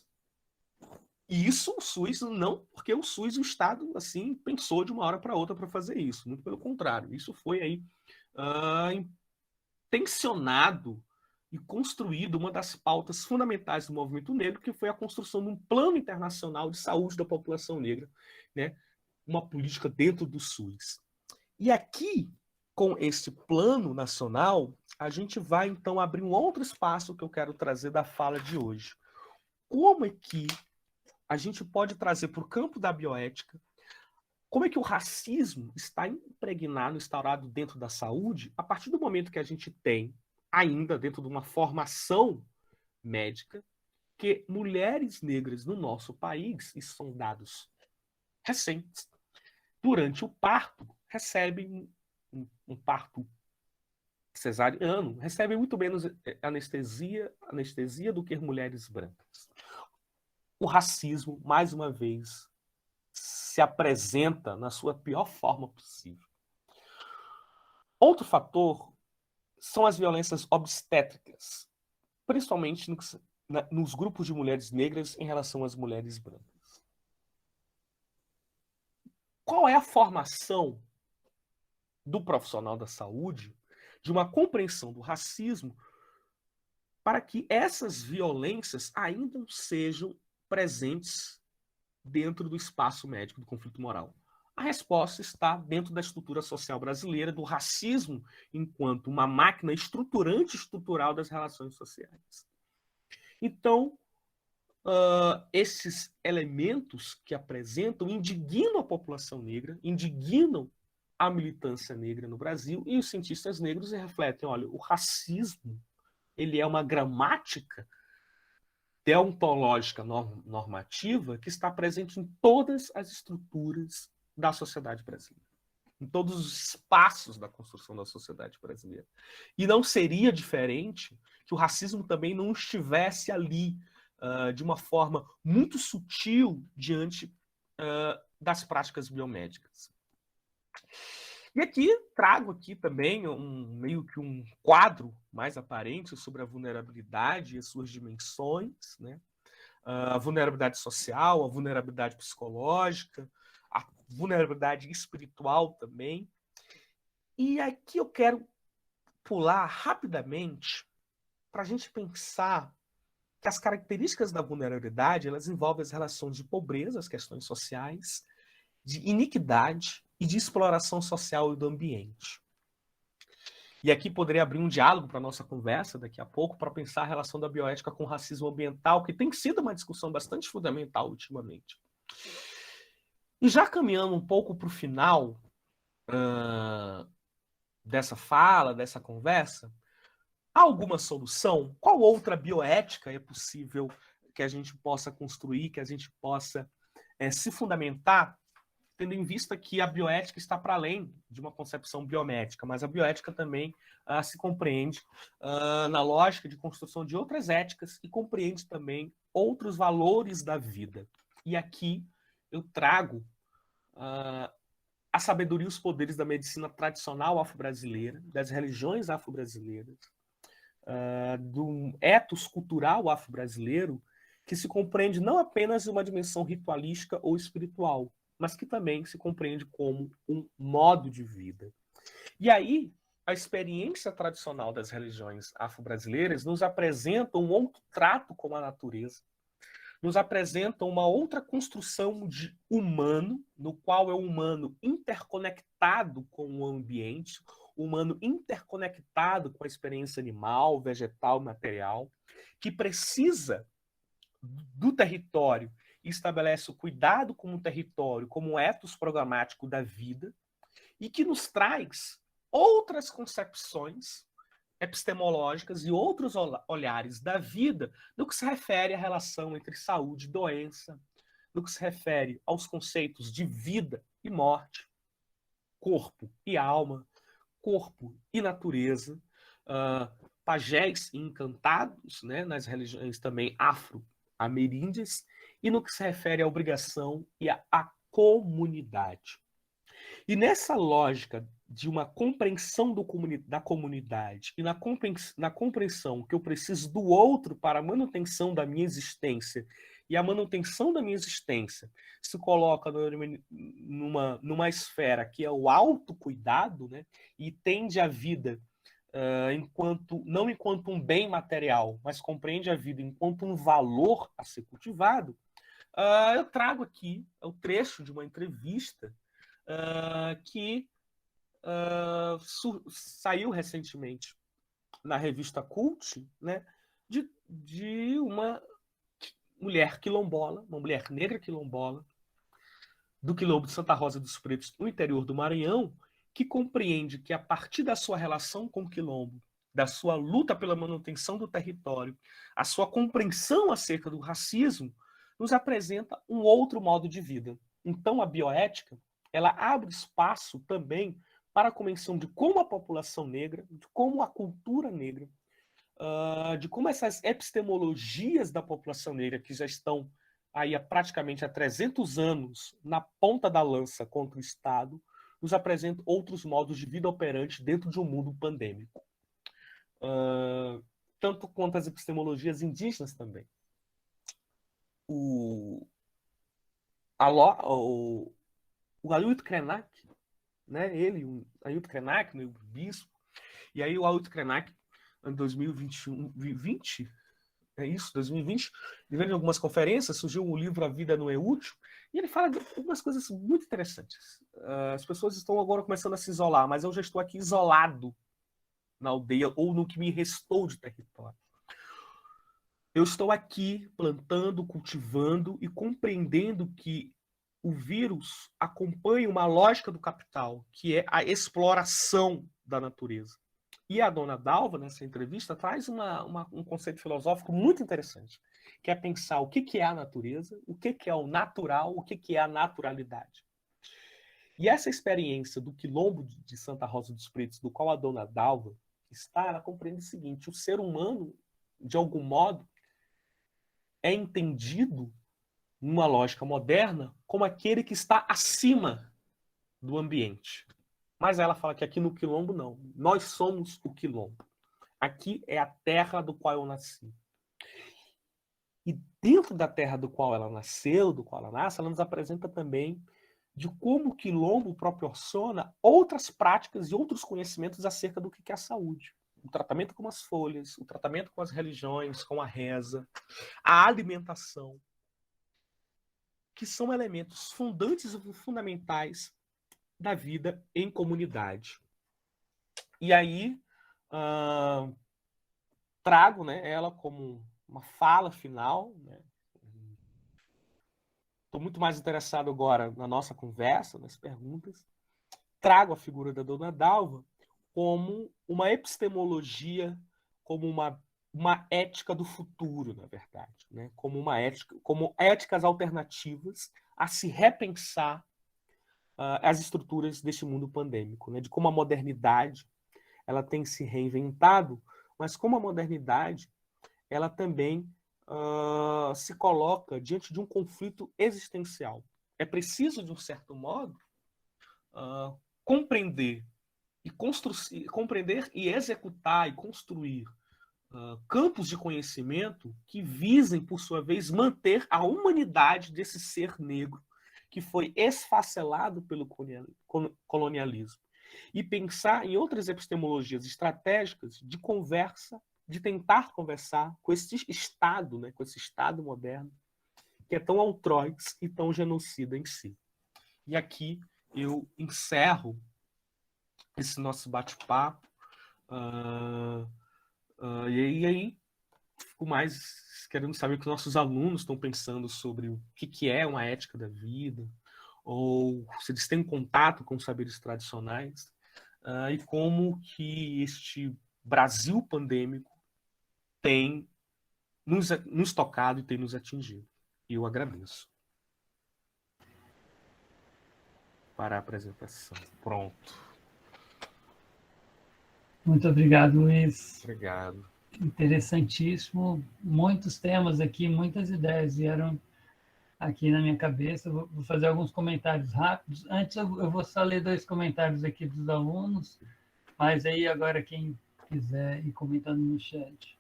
e isso o SUS não, porque o SUS, o Estado, assim, pensou de uma hora para outra para fazer isso, muito pelo contrário, isso foi aí intencionado e construído uma das pautas fundamentais do movimento negro, que foi a construção de um plano internacional de saúde da população negra, né? Uma política dentro do SUS. E aqui, com esse plano nacional, a gente vai, então, abrir um outro espaço que eu quero trazer da fala de hoje. Como é que a gente pode trazer para o campo da bioética, como é que o racismo está impregnado, instaurado dentro da saúde, a partir do momento que a gente tem, ainda dentro de uma formação médica, que mulheres negras no nosso país, isso são dados recentes, durante o parto, recebem um parto cesariano, recebem muito menos anestesia do que mulheres brancas. O racismo, mais uma vez, se apresenta na sua pior forma possível. Outro fator são as violências obstétricas, principalmente nos grupos de mulheres negras em relação às mulheres brancas. Qual é a formação do profissional da saúde de uma compreensão do racismo para que essas violências ainda sejam presentes dentro do espaço médico do conflito moral? A resposta está dentro da estrutura social brasileira, do racismo enquanto uma máquina estrutural das relações sociais. Então, esses elementos que apresentam indignam a população negra, indignam a militância negra no Brasil, e os cientistas negros refletem, olha, o racismo ele é uma gramática deontológica normativa que está presente em todas as estruturas da sociedade brasileira, em todos os espaços da construção da sociedade brasileira. E não seria diferente que o racismo também não estivesse ali de uma forma muito sutil diante das práticas biomédicas. E aqui trago aqui também meio que um quadro mais aparente sobre a vulnerabilidade e as suas dimensões, né? A vulnerabilidade social, a vulnerabilidade psicológica, a vulnerabilidade espiritual também. E aqui eu quero pular rapidamente para a gente pensar que as características da vulnerabilidade, elas envolvem as relações de pobreza, as questões sociais, de iniquidade e de exploração social e do ambiente. E aqui poderia abrir um diálogo para a nossa conversa daqui a pouco, para pensar a relação da bioética com o racismo ambiental, que tem sido uma discussão bastante fundamental ultimamente. E já caminhando um pouco para o final dessa fala, dessa conversa, há alguma solução? Qual outra bioética é possível que a gente possa construir, que a gente possa se fundamentar, tendo em vista que a bioética está para além de uma concepção biomédica, mas a bioética também se compreende na lógica de construção de outras éticas e compreende também outros valores da vida. E aqui eu trago a sabedoria e os poderes da medicina tradicional afro-brasileira, das religiões afro-brasileiras, do ethos cultural afro-brasileiro, que se compreende não apenas uma dimensão ritualística ou espiritual, mas que também se compreende como um modo de vida. E aí, a experiência tradicional das religiões afro-brasileiras nos apresenta um outro trato com a natureza, nos apresenta uma outra construção de humano, no qual é o humano interconectado com o ambiente, o humano interconectado com a experiência animal, vegetal, material, que precisa do território e estabelece o cuidado com o território como um ethos programático da vida e que nos traz outras concepções epistemológicas e outros olhares da vida no que se refere à relação entre saúde e doença, no que se refere aos conceitos de vida e morte, corpo e alma, corpo e natureza, pajés e encantados, né, nas religiões também afro-ameríndias, e no que se refere à obrigação e à comunidade. E nessa lógica de uma compreensão da comunidade e na compreensão que eu preciso do outro para a manutenção da minha existência, e a manutenção da minha existência se coloca numa esfera que é o autocuidado, né, e tende a vida não enquanto um bem material, mas compreende a vida enquanto um valor a ser cultivado, eu trago aqui o trecho de uma entrevista que saiu recentemente na revista Cult, né, de uma mulher quilombola, uma mulher negra quilombola, do quilombo de Santa Rosa dos Pretos, no interior do Maranhão, que compreende que a partir da sua relação com o quilombo, da sua luta pela manutenção do território, a sua compreensão acerca do racismo, nos apresenta um outro modo de vida. Então a bioética, ela abre espaço também para a compreensão de como a população negra, de como a cultura negra, de como essas epistemologias da população negra, que já estão aí praticamente há 300 anos na ponta da lança contra o Estado, nos apresentam outros modos de vida operante dentro de um mundo pandêmico. Tanto quanto as epistemologias indígenas também. O Ailton Krenak, né? O Ailton Krenak, o bispo, e aí o Ailton Krenak, em 2020, é isso, 2020, vivendo em algumas conferências, surgiu o livro A Vida Não é Útil, e ele fala de algumas coisas muito interessantes. As pessoas estão agora começando a se isolar, mas eu já estou aqui isolado na aldeia, ou no que me restou de território. Eu estou aqui plantando, cultivando e compreendendo que o vírus acompanha uma lógica do capital, que é a exploração da natureza. E a dona Dalva, nessa entrevista, traz um conceito filosófico muito interessante, que é pensar o que é a natureza, o que é o natural, o que é a naturalidade. E essa experiência do quilombo de Santa Rosa dos Pretos, do qual a dona Dalva está, ela compreende o seguinte: o ser humano, de algum modo, é entendido numa lógica moderna, como aquele que está acima do ambiente. Mas ela fala que aqui no Quilombo não. Nós somos o Quilombo. Aqui é a terra do qual eu nasci. E dentro da terra do qual ela nasceu, do qual ela nasce, ela nos apresenta também de como o Quilombo proporciona outras práticas e outros conhecimentos acerca do que é a saúde. O tratamento com as folhas, o tratamento com as religiões, com a reza, a alimentação, que são elementos fundantes e fundamentais da vida em comunidade. E aí, trago, né, ela como uma fala final. Estou muito mais interessado agora na nossa conversa, nas perguntas. Trago a figura da Dona Dalva como uma epistemologia, como uma ética do futuro, na verdade, né? Como éticas alternativas a se repensar as estruturas deste mundo pandêmico, né? De como a modernidade ela tem se reinventado, mas como a modernidade ela também se coloca diante de um conflito existencial. É preciso, de um certo modo, compreender e executar e construir campos de conhecimento que visem, por sua vez, manter a humanidade desse ser negro que foi esfacelado pelo colonialismo. E pensar em outras epistemologias estratégicas de conversa, de tentar conversar com esse Estado, né, com esse Estado moderno, que é tão altroz e tão genocida em si. E aqui eu encerro esse nosso bate-papo. E aí, fico mais querendo saber o que os nossos alunos estão pensando sobre o que é uma ética da vida, ou se eles têm contato com os saberes tradicionais, e como que este Brasil pandêmico tem nos tocado e tem nos atingido. E eu agradeço. Para a apresentação. Pronto. Muito obrigado, Luiz. Obrigado. Interessantíssimo. Muitos temas aqui, muitas ideias vieram aqui na minha cabeça. Vou fazer alguns comentários rápidos. Antes, eu vou só ler 2 comentários aqui dos alunos, mas aí agora quem quiser ir comentando no chat,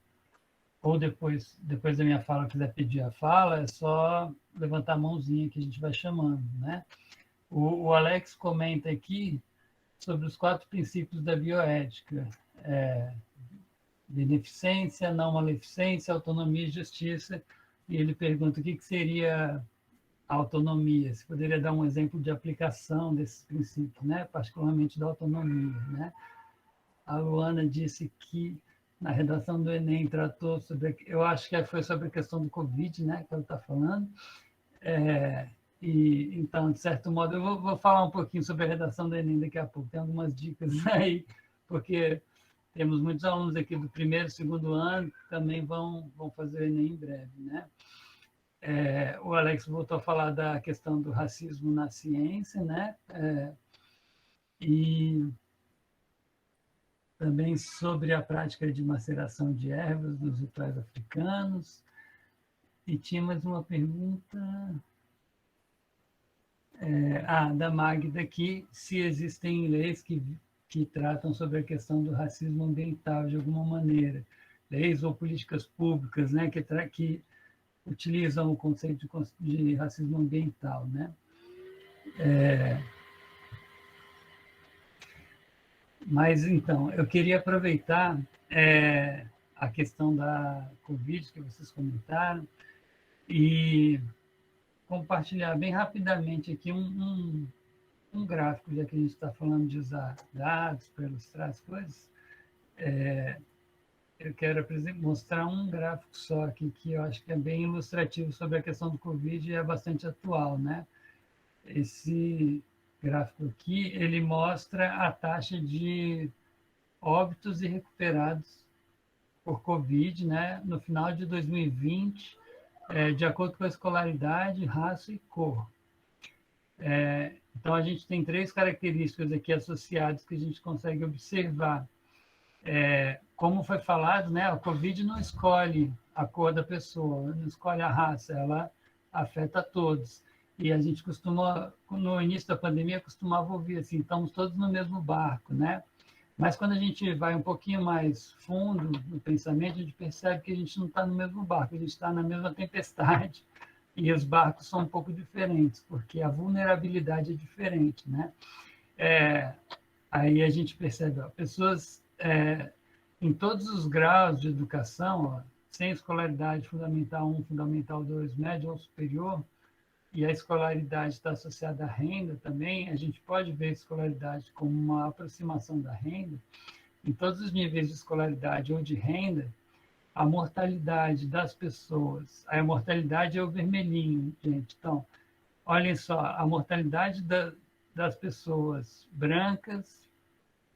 ou depois da minha fala quiser pedir a fala, é só levantar a mãozinha que a gente vai chamando, né? O Alex comenta aqui sobre os 4 princípios da bioética: beneficência, não maleficência, autonomia e justiça. E ele pergunta o que seria a autonomia, se poderia dar um exemplo de aplicação desses princípios, né? Particularmente da autonomia, né? A Luana disse que na redação do Enem tratou sobre, eu acho que foi sobre a questão do Covid, né, que ela está falando. E então, de certo modo, eu vou falar um pouquinho sobre a redação do Enem daqui a pouco. Tem algumas dicas aí, porque temos muitos alunos aqui do 1º e 2º ano que também vão fazer o Enem em breve, né? O Alex voltou a falar da questão do racismo na ciência, né? E também sobre a prática de maceração de ervas nos rituais africanos. E tinha mais uma pergunta da Magda aqui, se existem leis que tratam sobre a questão do racismo ambiental de alguma maneira, leis ou políticas públicas, né, que utilizam o conceito de racismo ambiental, né? Mas, então, eu queria aproveitar a questão da Covid, que vocês comentaram, e compartilhar bem rapidamente aqui um gráfico, já que a gente está falando de usar dados para ilustrar as coisas. Eu quero mostrar um gráfico só aqui, que eu acho que é bem ilustrativo sobre a questão do Covid e é bastante atual, né? Esse gráfico aqui, ele mostra a taxa de óbitos e recuperados por Covid, né, no final de 2020, de acordo com a escolaridade, raça e cor. Então, a gente tem 3 características aqui associadas que a gente consegue observar. Como foi falado, né, a Covid não escolhe a cor da pessoa, não escolhe a raça, ela afeta a todos. E a gente costuma, no início da pandemia, costumava ouvir assim, estamos todos no mesmo barco, né? Mas quando a gente vai um pouquinho mais fundo no pensamento, a gente percebe que a gente não está no mesmo barco, a gente está na mesma tempestade, e os barcos são um pouco diferentes, porque a vulnerabilidade é diferente, né? Aí a gente percebe, ó, pessoas em todos os graus de educação, ó, sem escolaridade fundamental 1, fundamental 2, médio ou superior, e a escolaridade está associada à renda também, a gente pode ver a escolaridade como uma aproximação da renda. Em todos os níveis de escolaridade ou de renda, a mortalidade das pessoas, a mortalidade é o vermelhinho, gente. Então, olhem só, a mortalidade das pessoas brancas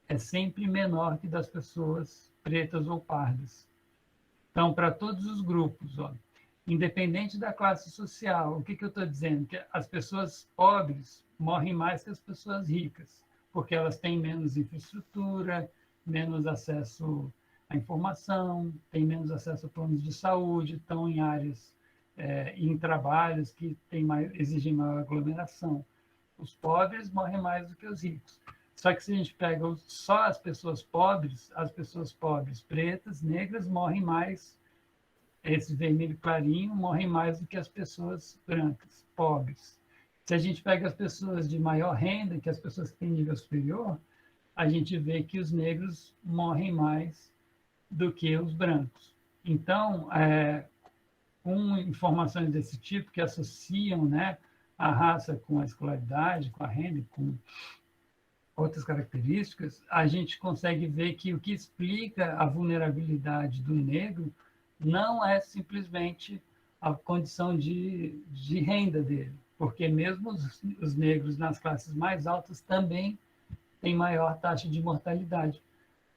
é sempre menor que das pessoas pretas ou pardas. Então, para todos os grupos, ó, independente da classe social, o que eu estou dizendo? Que as pessoas pobres morrem mais que as pessoas ricas, porque elas têm menos infraestrutura, menos acesso à informação, têm menos acesso a planos de saúde, estão em áreas, em trabalhos que exigem maior aglomeração. Os pobres morrem mais do que os ricos. Só que se a gente pega só as pessoas pobres pretas, negras, morrem mais. Esse vermelho clarinho morrem mais do que as pessoas brancas, pobres. Se a gente pega as pessoas de maior renda, que as pessoas que têm nível superior, a gente vê que os negros morrem mais do que os brancos. Então, com informações desse tipo, que associam, né, a raça com a escolaridade, com a renda, com outras características, a gente consegue ver que o que explica a vulnerabilidade do negro não é simplesmente a condição de renda dele, porque mesmo os negros nas classes mais altas também têm maior taxa de mortalidade.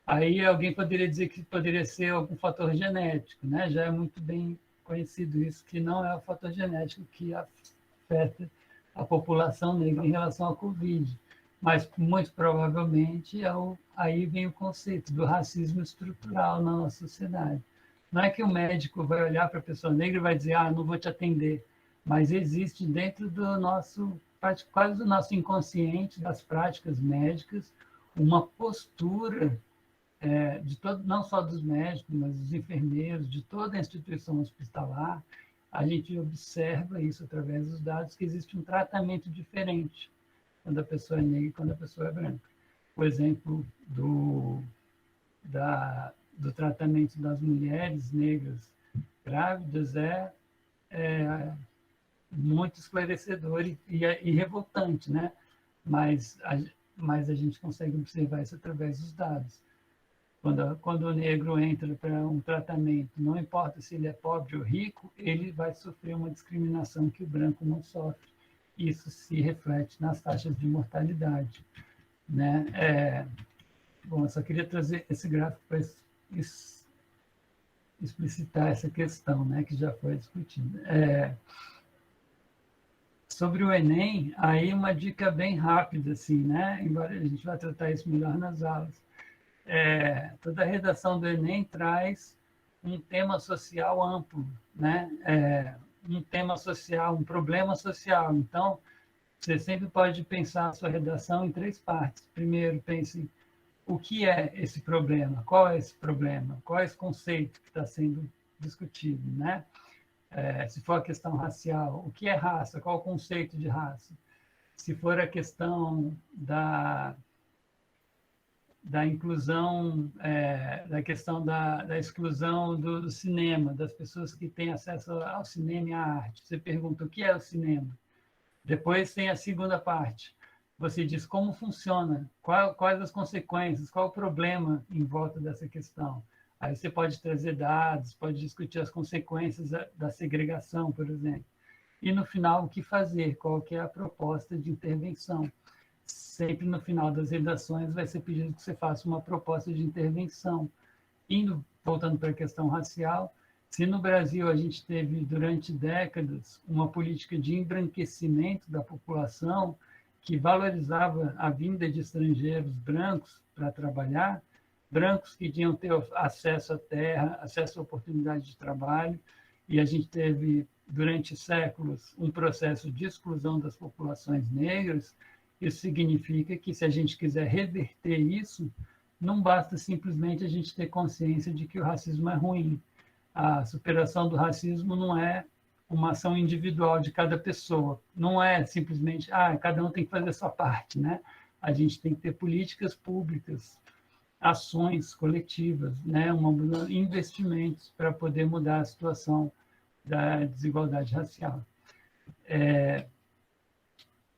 Aí alguém poderia dizer que poderia ser algum fator genético, né? Já é muito bem conhecido isso, que não é o fator genético que afeta a população negra em relação à Covid, mas muito provavelmente aí vem o conceito do racismo estrutural na nossa sociedade. Não é que o médico vai olhar para a pessoa negra e vai dizer, não vou te atender, mas existe dentro do nosso, quase do nosso inconsciente, das práticas médicas, uma postura não só dos médicos, mas dos enfermeiros, de toda a instituição hospitalar. A gente observa isso através dos dados, que existe um tratamento diferente quando a pessoa é negra e quando a pessoa é branca. O exemplo do tratamento das mulheres negras grávidas é muito esclarecedor e revoltante, né? Mas a gente consegue observar isso através dos dados. Quando o negro entra para um tratamento, não importa se ele é pobre ou rico, ele vai sofrer uma discriminação que o branco não sofre. Isso se reflete nas taxas de mortalidade, né? Bom, eu só queria trazer esse gráfico para explicitar essa questão, né, que já foi discutida. Sobre o Enem, aí uma dica bem rápida, assim, né? Embora a gente vá tratar isso melhor nas aulas. Toda a redação do Enem traz um tema social amplo, né? Um tema social, um problema social. Então, você sempre pode pensar a sua redação em 3 partes. Primeiro, pense o que é esse problema, qual é esse problema, qual é esse conceito que está sendo discutido, né? Se for a questão racial, o que é raça, qual é o conceito de raça? Se for a questão da inclusão, da questão da exclusão do cinema, das pessoas que têm acesso ao cinema e à arte. Você pergunta o que é o cinema. Depois tem a segunda parte. Você diz como funciona, quais as consequências, qual o problema em volta dessa questão. Aí você pode trazer dados, pode discutir as consequências da segregação, por exemplo. E no final, o que fazer, qual que é a proposta de intervenção. Sempre no final das redações vai ser pedido que você faça uma proposta de intervenção. Voltando para a questão racial, se no Brasil a gente teve durante décadas uma política de embranquecimento da população que valorizava a vinda de estrangeiros brancos para trabalhar, brancos que tinham ter acesso à terra, acesso à oportunidade de trabalho, e a gente teve durante séculos, um processo de exclusão das populações negras, isso significa que, se a gente quiser reverter isso, não basta simplesmente a gente ter consciência de que o racismo é ruim. A superação do racismo não é uma ação individual de cada pessoa. Não é simplesmente, cada um tem que fazer a sua parte, né? A gente tem que ter políticas públicas, ações coletivas, né? Investimentos para poder mudar a situação da desigualdade racial.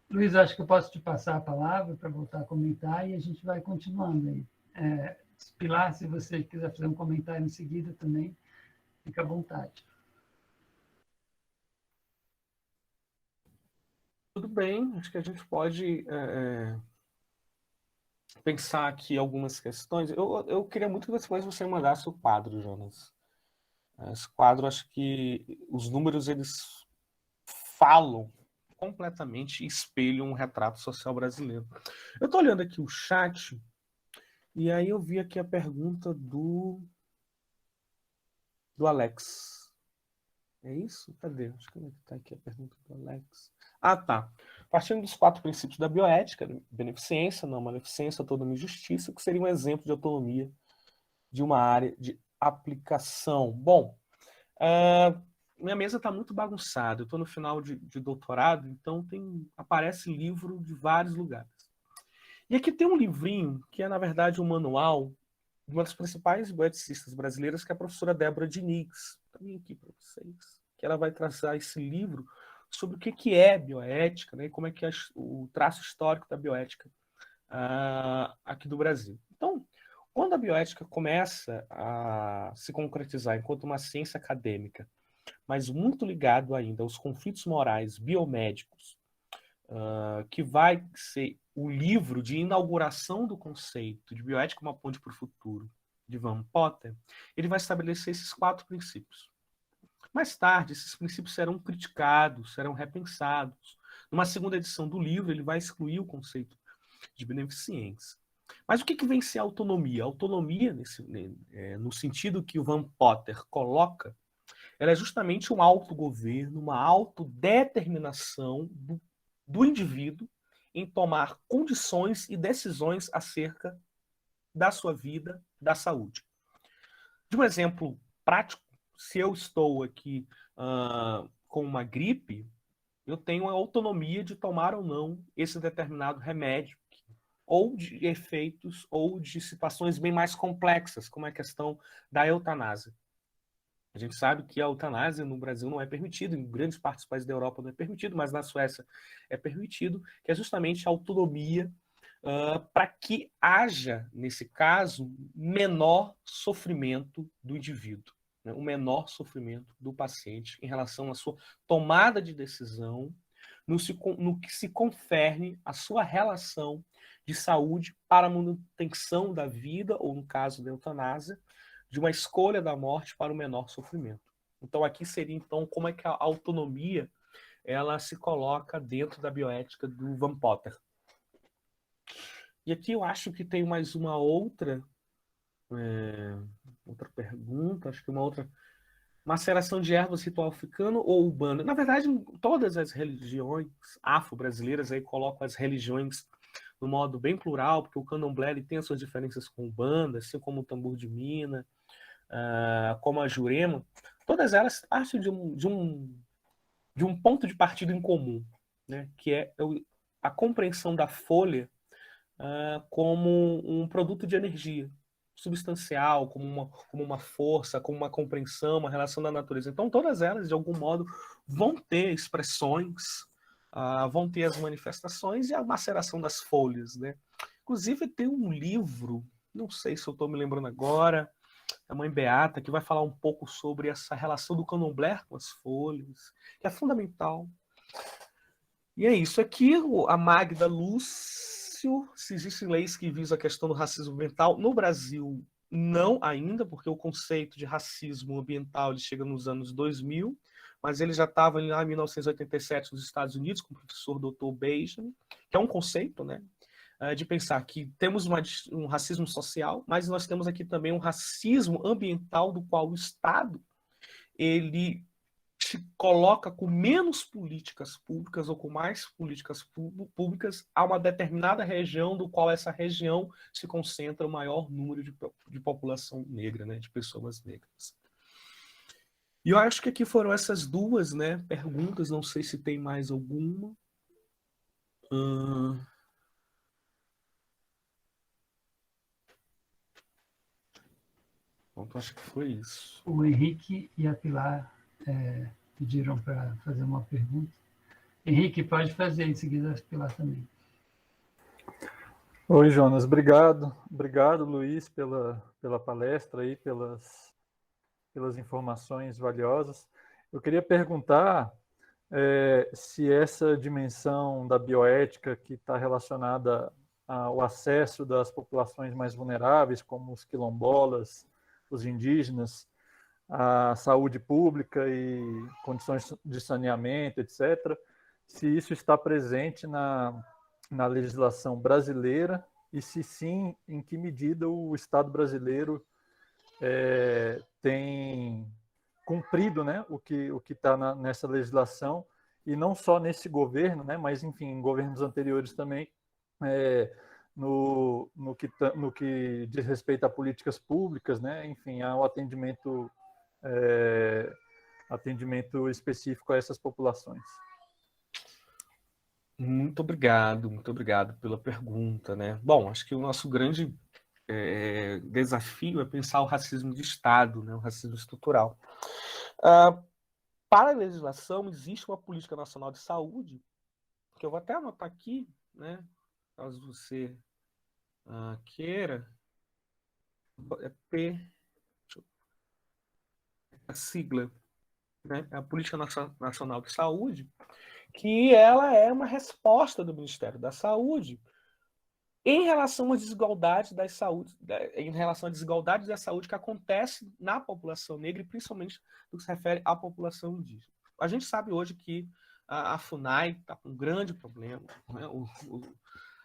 Luiz, acho que eu posso te passar a palavra para voltar a comentar e a gente vai continuando aí. Pilar, se você quiser fazer um comentário em seguida também, fica à vontade. Tudo bem, acho que a gente pode pensar aqui algumas questões. Eu queria muito que depois você mandasse o quadro, Jonas. Esse quadro, acho que os números, eles falam completamente e espelham um retrato social brasileiro. Eu estou olhando aqui o chat, e aí eu vi aqui a pergunta do Alex. É isso? Cadê? Acho que está aqui a pergunta do Alex. Ah, tá. Partindo dos 4 princípios da bioética, beneficência, não maleficência, autonomia e justiça, que seria um exemplo de autonomia de uma área de aplicação. Bom, minha mesa está muito bagunçada. Eu estou no final de doutorado, então aparece livro de vários lugares. E aqui tem um livrinho que é, na verdade, um manual de uma das principais bioeticistas brasileiras, que é a professora Débora Diniz. Também aqui para vocês. Que ela vai trazer esse livro sobre o que é bioética, né, e como é que é o traço histórico da bioética aqui do Brasil. Então, quando a bioética começa a se concretizar enquanto uma ciência acadêmica, mas muito ligado ainda aos conflitos morais biomédicos, que vai ser o livro de inauguração do conceito de bioética uma ponte para o futuro, de Van Potter, ele vai estabelecer esses 4 princípios. Mais tarde, esses princípios serão criticados, serão repensados. Numa segunda edição do livro, ele vai excluir o conceito de beneficência. Mas o que vem ser a autonomia? A autonomia, no sentido que o Van Potter coloca, ela é justamente um autogoverno, uma autodeterminação do indivíduo em tomar condições e decisões acerca da sua vida, da saúde. De um exemplo prático, se eu estou aqui com uma gripe, eu tenho a autonomia de tomar ou não esse determinado remédio, ou de efeitos, ou de situações bem mais complexas, como a questão da eutanásia. A gente sabe que a eutanásia no Brasil não é permitida, em grandes partes dos países da Europa não é permitido, mas na Suécia é permitido, que é justamente a autonomia para que haja, nesse caso, menor sofrimento do indivíduo, né? O menor sofrimento do paciente em relação à sua tomada de decisão, no que se confere a sua relação de saúde para a manutenção da vida, ou no caso da eutanásia, de uma escolha da morte para o menor sofrimento. Então aqui seria então como é que a autonomia ela se coloca dentro da bioética do Van Potter. E aqui eu acho que tem mais uma outra pergunta, acho que uma outra maceração de ervas ritual africano ou urbana. Na verdade, todas as religiões afro-brasileiras aí colocam as religiões no modo bem plural, porque o candomblé ele tem as suas diferenças com Umbanda, assim como o tambor de Mina, como a Jurema. Todas elas partem de um ponto de partida em comum, né? Que é a compreensão da folha como um produto de energia substancial, como uma força, como uma compreensão, uma relação da natureza. Então, todas elas, de algum modo, vão ter expressões, vão ter as manifestações e a maceração das folhas, né? Inclusive, tem um livro, não sei se eu estou me lembrando agora, a Mãe Beata, que vai falar um pouco sobre essa relação do candomblé com as folhas, que é fundamental. E é isso aqui, a Magda Lúcio, se existem leis que visam a questão do racismo ambiental. No Brasil, não ainda, porque o conceito de racismo ambiental ele chega nos anos 2000, mas ele já estava lá em 1987 nos Estados Unidos, com o professor Dr. Benjamin, que é um conceito, né, de pensar que temos um racismo social, mas nós temos aqui também um racismo ambiental, do qual o Estado ele te coloca com menos políticas públicas ou com mais políticas públicas a uma determinada região, do qual essa região se concentra o maior número de população negra, né, de pessoas negras. E eu acho que aqui foram essas duas, né, perguntas, não sei se tem mais alguma. Bom, acho que foi isso. O Henrique e a Pilar pediram para fazer uma pergunta. Henrique, pode fazer, em seguida a Pilar também. Oi, Jonas, obrigado. Obrigado, Luiz, pela palestra e pelas informações valiosas. Eu queria perguntar se essa dimensão da bioética que está relacionada ao acesso das populações mais vulneráveis, como os quilombolas, os indígenas, à saúde pública e condições de saneamento, etc., se isso está presente na legislação brasileira e, se sim, em que medida o Estado brasileiro tem cumprido, né, o que está nessa legislação, e não só nesse governo, né, mas, enfim, em governos anteriores também, no que diz respeito a políticas públicas, né, enfim, ao atendimento específico a essas populações. Muito obrigado pela pergunta, né? Bom, acho que o nosso grande desafio é pensar o racismo de Estado, né? O racismo estrutural. Para a legislação, existe uma política nacional de saúde, que eu vou até anotar aqui, né? Caso você queira. A sigla, né? É a Política Nacional de Saúde, que ela é uma resposta do Ministério da Saúde em relação às desigualdades da saúde, que acontece na população negra, e principalmente no que se refere à população indígena. A gente sabe hoje que a FUNAI está com um grande problema, né?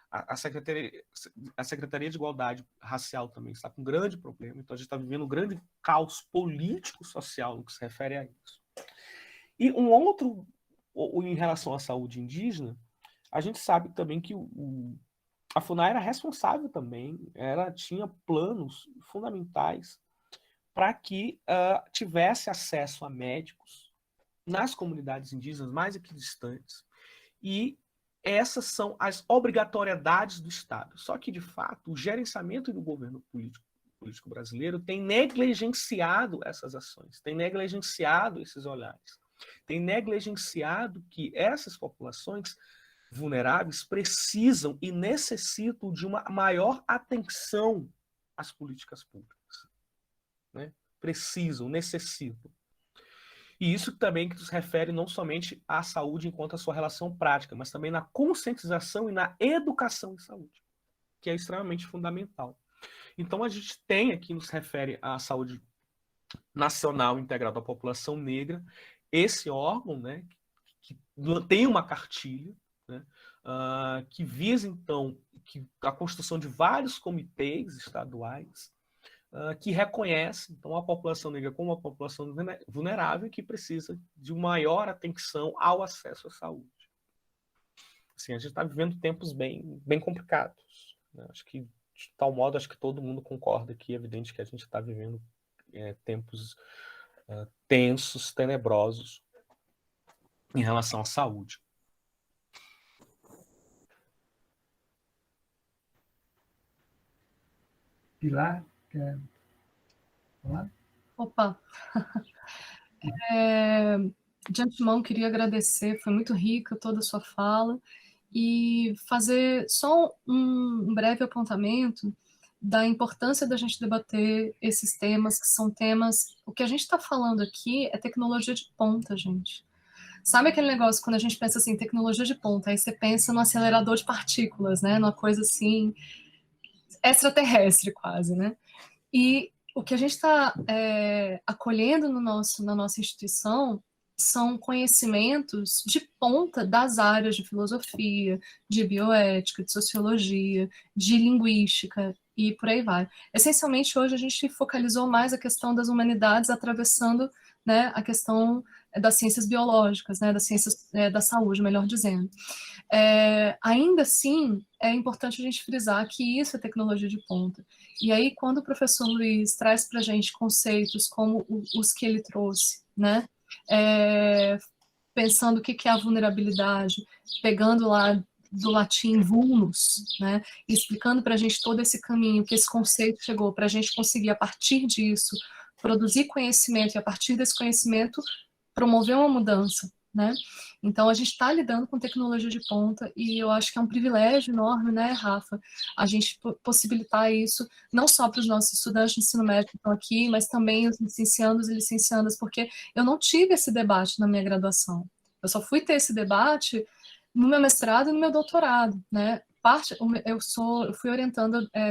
A Secretaria de Igualdade Racial também está com um grande problema, então a gente está vivendo um grande caos político-social no que se refere a isso. E em relação à saúde indígena, a gente sabe também que a FUNAI era responsável também, ela tinha planos fundamentais para que tivesse acesso a médicos nas comunidades indígenas mais equidistantes. E essas são as obrigatoriedades do Estado. Só que, de fato, o gerenciamento do governo político brasileiro tem negligenciado essas ações, tem negligenciado esses olhares, tem negligenciado que essas populações vulneráveis precisam e necessitam de uma maior atenção às políticas públicas, né? Necessitam. E isso também que se refere não somente à saúde enquanto a sua relação prática, mas também na conscientização e na educação em saúde, que é extremamente fundamental. Então, a gente tem aqui, nos refere à saúde nacional integrada da população negra, esse órgão, né, que tem uma cartilha, né, que visa, então, a construção de vários comitês estaduais que reconhece, então, a população negra como uma população vulnerável que precisa de maior atenção ao acesso à saúde. Assim, a gente está vivendo tempos bem complicados, né? Acho que, de tal modo, acho que todo mundo concorda que é evidente que a gente está vivendo tempos tensos, tenebrosos em relação à saúde. Pilar, quer falar? Opa! De antemão, queria agradecer, foi muito rica toda a sua fala, e fazer só um breve apontamento da importância da gente debater esses temas, que são temas... O que a gente está falando aqui é tecnologia de ponta, gente. Sabe aquele negócio, quando a gente pensa assim, tecnologia de ponta, aí você pensa no acelerador de partículas, né? Numa coisa assim, extraterrestre quase, né? E o que a gente está acolhendo na nossa instituição são conhecimentos de ponta das áreas de filosofia, de bioética, de sociologia, de linguística e por aí vai. Essencialmente, hoje a gente focalizou mais a questão das humanidades atravessando, né, a questão das ciências biológicas, né, das ciências da saúde, melhor dizendo. Ainda assim, é importante a gente frisar que isso é tecnologia de ponta. E aí, quando o professor Luiz traz para a gente conceitos como os que ele trouxe, né, pensando o que é a vulnerabilidade, pegando lá do latim vulnus, né, e explicando para a gente todo esse caminho, que esse conceito chegou, para a gente conseguir, a partir disso, produzir conhecimento, e a partir desse conhecimento, promover uma mudança, né? Então, a gente está lidando com tecnologia de ponta, e eu acho que é um privilégio enorme, né, Rafa, a gente possibilitar isso, não só para os nossos estudantes de ensino médio que estão aqui, mas também os licenciandos e licenciandas, porque eu não tive esse debate na minha graduação. Eu só fui ter esse debate no meu mestrado e no meu doutorado, né? Eu fui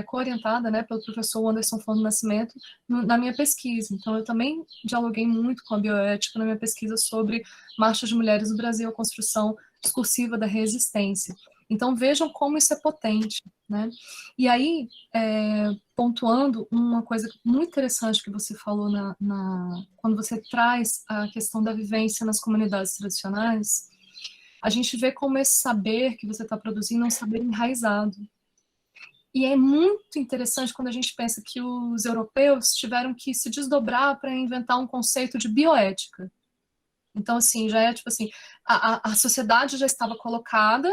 co-orientada, né, pelo professor Anderson Flor do Nascimento na minha pesquisa. Então, eu também dialoguei muito com a bioética na minha pesquisa sobre marchas de mulheres no Brasil, a construção discursiva da resistência. Então, vejam como isso é potente, né? E aí, pontuando uma coisa muito interessante que você falou quando você traz a questão da vivência nas comunidades tradicionais, a gente vê como esse saber que você está produzindo é um saber enraizado. E é muito interessante quando a gente pensa que os europeus tiveram que se desdobrar para inventar um conceito de bioética. Então, assim, já é tipo assim, a sociedade já estava colocada,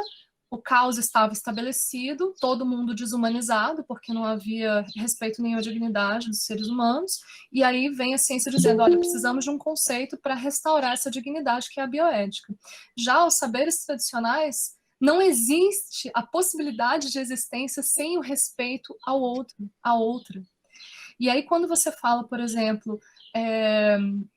o caos estava estabelecido, todo mundo desumanizado, porque não havia respeito nem à dignidade dos seres humanos, e aí vem a ciência dizendo, olha, precisamos de um conceito para restaurar essa dignidade, que é a bioética. Já os saberes tradicionais, não existe a possibilidade de existência sem o respeito ao outro, à outra. E aí, quando você fala, por exemplo,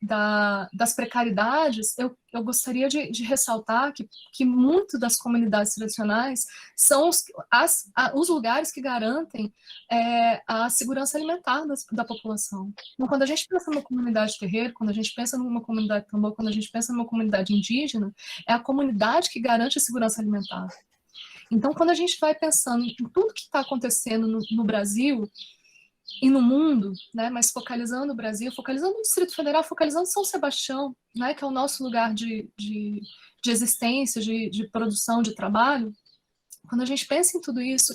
das precariedades, eu gostaria de ressaltar que muito das comunidades tradicionais são os lugares que garantem a segurança alimentar da população. Então, quando a gente pensa numa comunidade terreiro, quando a gente pensa numa comunidade tambor, quando a gente pensa numa comunidade indígena, é a comunidade que garante a segurança alimentar. Então, quando a gente vai pensando em tudo que está acontecendo no Brasil e no mundo, né, mas focalizando o Brasil, focalizando o Distrito Federal, focalizando São Sebastião, né, que é o nosso lugar de existência, de produção, de trabalho, quando a gente pensa em tudo isso,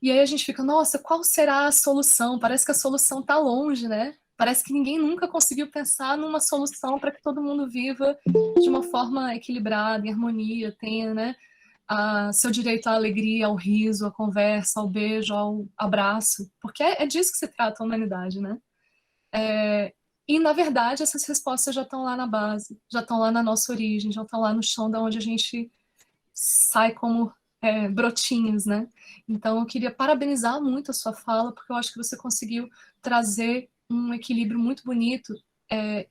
e aí a gente fica, nossa, qual será a solução? Parece que a solução está longe, né? Parece que ninguém nunca conseguiu pensar numa solução para que todo mundo viva de uma forma equilibrada, em harmonia, tenha, né, seu direito à alegria, ao riso, à conversa, ao beijo, ao abraço, porque é disso que se trata a humanidade, né? E, na verdade, essas respostas já estão lá na base, já estão lá na nossa origem, já estão lá no chão de onde a gente sai como brotinhos, né? Então, eu queria parabenizar muito a sua fala, porque eu acho que você conseguiu trazer um equilíbrio muito bonito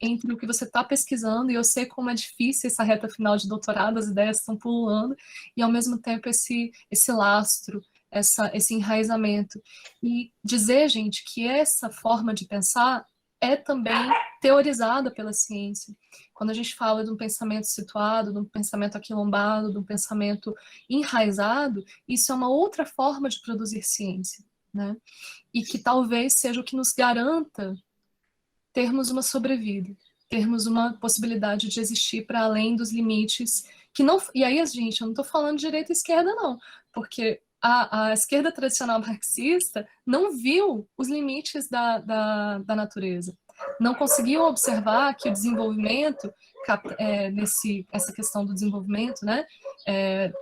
entre o que você está pesquisando, e eu sei como é difícil essa reta final de doutorado, as ideias estão pululando, e ao mesmo tempo esse lastro, esse enraizamento. E dizer, gente, que essa forma de pensar é também teorizada pela ciência. Quando a gente fala de um pensamento situado, de um pensamento aquilombado, de um pensamento enraizado, isso é uma outra forma de produzir ciência, né? E que talvez seja o que nos garanta termos uma sobrevida, termos uma possibilidade de existir para além dos limites que não... E aí, gente, eu não estou falando de direita e esquerda, não, porque a esquerda tradicional marxista não viu os limites da natureza, não conseguiu observar que o desenvolvimento, essa questão do desenvolvimento, né,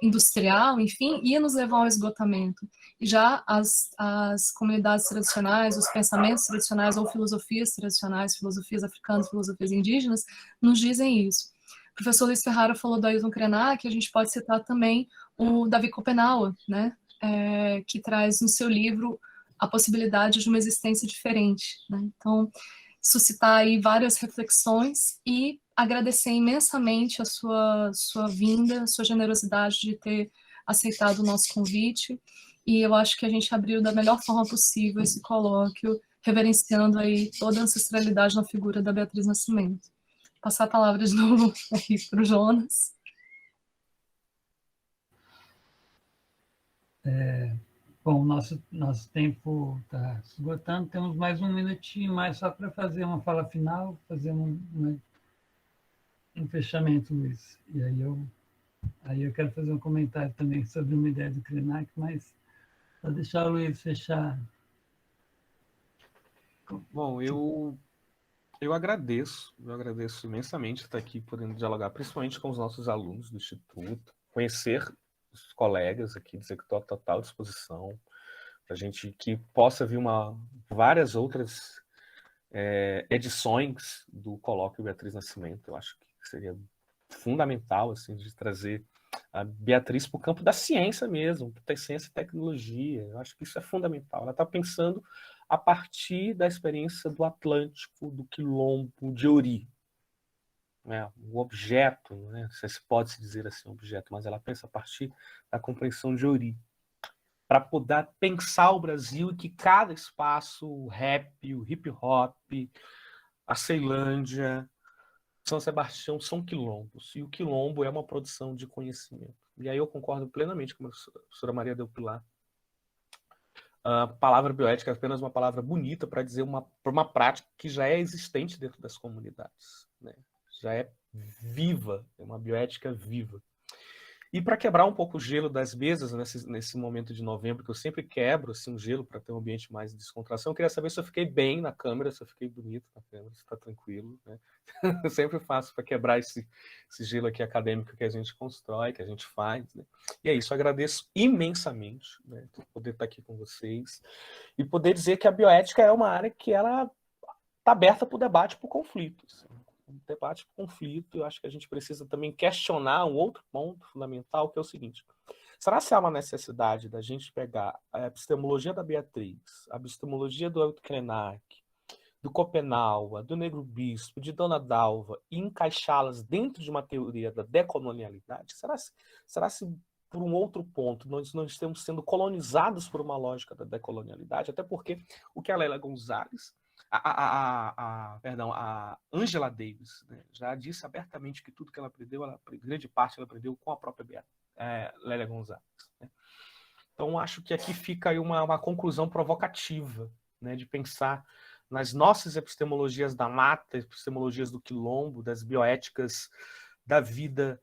industrial, enfim, ia nos levar ao esgotamento. E já as comunidades tradicionais, os pensamentos tradicionais ou filosofias tradicionais, filosofias africanas, filosofias indígenas, nos dizem isso. O professor Luiz Ferrara falou do Ailton Krenak, a gente pode citar também o Davi Kopenawa, né, que traz no seu livro a possibilidade de uma existência diferente, né? Então, suscitar aí várias reflexões e agradecer imensamente a sua vinda, a sua generosidade de ter aceitado o nosso convite, e eu acho que a gente abriu da melhor forma possível esse colóquio, reverenciando aí toda a ancestralidade na figura da Beatriz Nascimento. Passar a palavra de novo aí para o Jonas. Bom, nosso tempo está se esgotando, temos mais um minutinho mais só para fazer uma fala final, fazer um fechamento, Luiz. E aí eu quero fazer um comentário também sobre uma ideia do Krenak, mas vou deixar o Luiz fechar. Bom, eu agradeço imensamente estar aqui podendo dialogar, principalmente com os nossos alunos do Instituto, conhecer os colegas aqui, dizer que estou à total disposição, para a gente que possa vir várias outras edições do Colóquio Beatriz Nascimento. Eu acho que seria fundamental assim, de trazer a Beatriz para o campo da ciência mesmo, da ciência e tecnologia. Eu acho que isso é fundamental. Ela está pensando a partir da experiência do Atlântico, do Quilombo, de Ori. O objeto, né? Se pode se dizer assim, objeto, mas ela pensa a partir da compreensão de Ori, para poder pensar o Brasil e que cada espaço, o rap, o hip hop, a Ceilândia, São Sebastião são quilombos, e o quilombo é uma produção de conhecimento. E aí eu concordo plenamente com a professora Maria Del Pilar. A palavra bioética é apenas uma palavra bonita para dizer uma prática que já é existente dentro das comunidades, né? Já é viva, é uma bioética viva. E para quebrar um pouco o gelo das mesas nesse momento de novembro, que eu sempre quebro assim, o gelo para ter um ambiente mais de descontração, eu queria saber se eu fiquei bem na câmera, se eu fiquei bonito na câmera, se está tranquilo, né? Eu sempre faço para quebrar esse gelo aqui acadêmico que a gente constrói, que a gente faz, né? E é isso, eu agradeço imensamente, né, poder estar aqui com vocês e poder dizer que a bioética é uma área que ela está aberta para o debate, para o conflito. Assim. Um debate por conflito, eu acho que a gente precisa também questionar um outro ponto fundamental, que é o seguinte: será que há uma necessidade da gente pegar a epistemologia da Beatriz, a epistemologia do Ailton Krenak, do Copenau, do Negro Bispo, de Dona Dalva, e encaixá-las dentro de uma teoria da decolonialidade? Será se por um outro ponto nós não estamos sendo colonizados por uma lógica da decolonialidade? Até porque o que a Lélia Gonzalez, a Angela Davis, né, já disse abertamente que tudo que ela aprendeu, grande parte ela aprendeu com a própria Lélia Gonzalez. Né? Então, acho que aqui fica aí uma conclusão provocativa, né, de pensar nas nossas epistemologias da mata, epistemologias do quilombo, das bioéticas da vida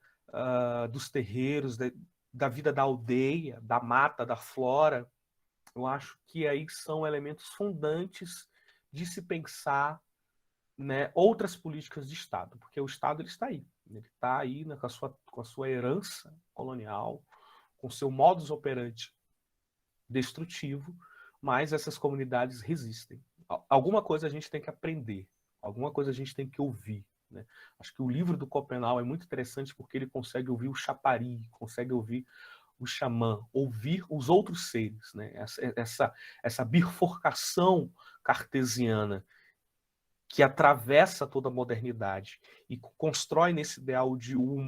dos terreiros, da vida da aldeia, da mata, da flora. Eu acho que aí são elementos fundantes de se pensar, né, outras políticas de Estado, porque o Estado ele está aí, né, com a sua herança colonial, com o seu modus operandi destrutivo, mas essas comunidades resistem. Alguma coisa a gente tem que aprender, alguma coisa a gente tem que ouvir. Né? Acho que o livro do Copenau é muito interessante porque ele consegue ouvir o chapari, consegue ouvir o xamã, ouvir os outros seres, né? Essa bifurcação cartesiana que atravessa toda a modernidade e constrói nesse ideal de um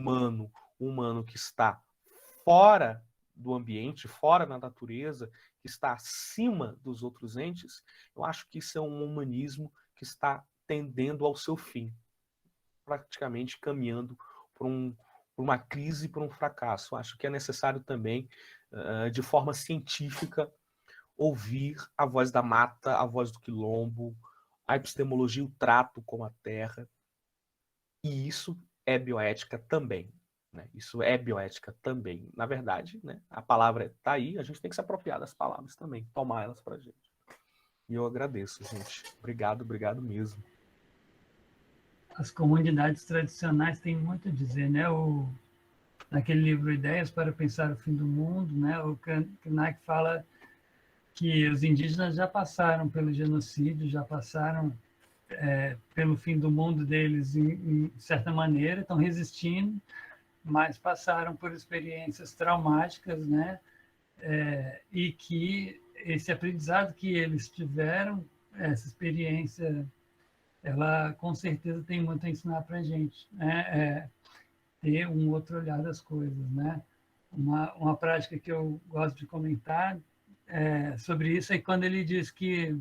humano que está fora do ambiente, fora da natureza, que está acima dos outros entes. Eu acho que isso é um humanismo que está tendendo ao seu fim, praticamente caminhando por uma crise, por um fracasso. Acho que é necessário também, de forma científica, ouvir a voz da mata, a voz do quilombo, a epistemologia, o trato com a terra. E isso é bioética também. Né? Isso é bioética também. Na verdade, né, a palavra está aí, a gente tem que se apropriar das palavras também, tomar elas para a gente. E eu agradeço, gente. Obrigado mesmo. As comunidades tradicionais têm muito a dizer, né? Naquele livro Ideias para Pensar o Fim do Mundo, né? O Krenak fala que os indígenas já passaram pelo genocídio, já passaram pelo fim do mundo deles em certa maneira, estão resistindo, mas passaram por experiências traumáticas, né? E que esse aprendizado que eles tiveram, essa experiência, ela com certeza tem muito a ensinar para a gente, né? Ter um outro olhar das coisas, né? Uma prática que eu gosto de comentar sobre isso é quando ele diz que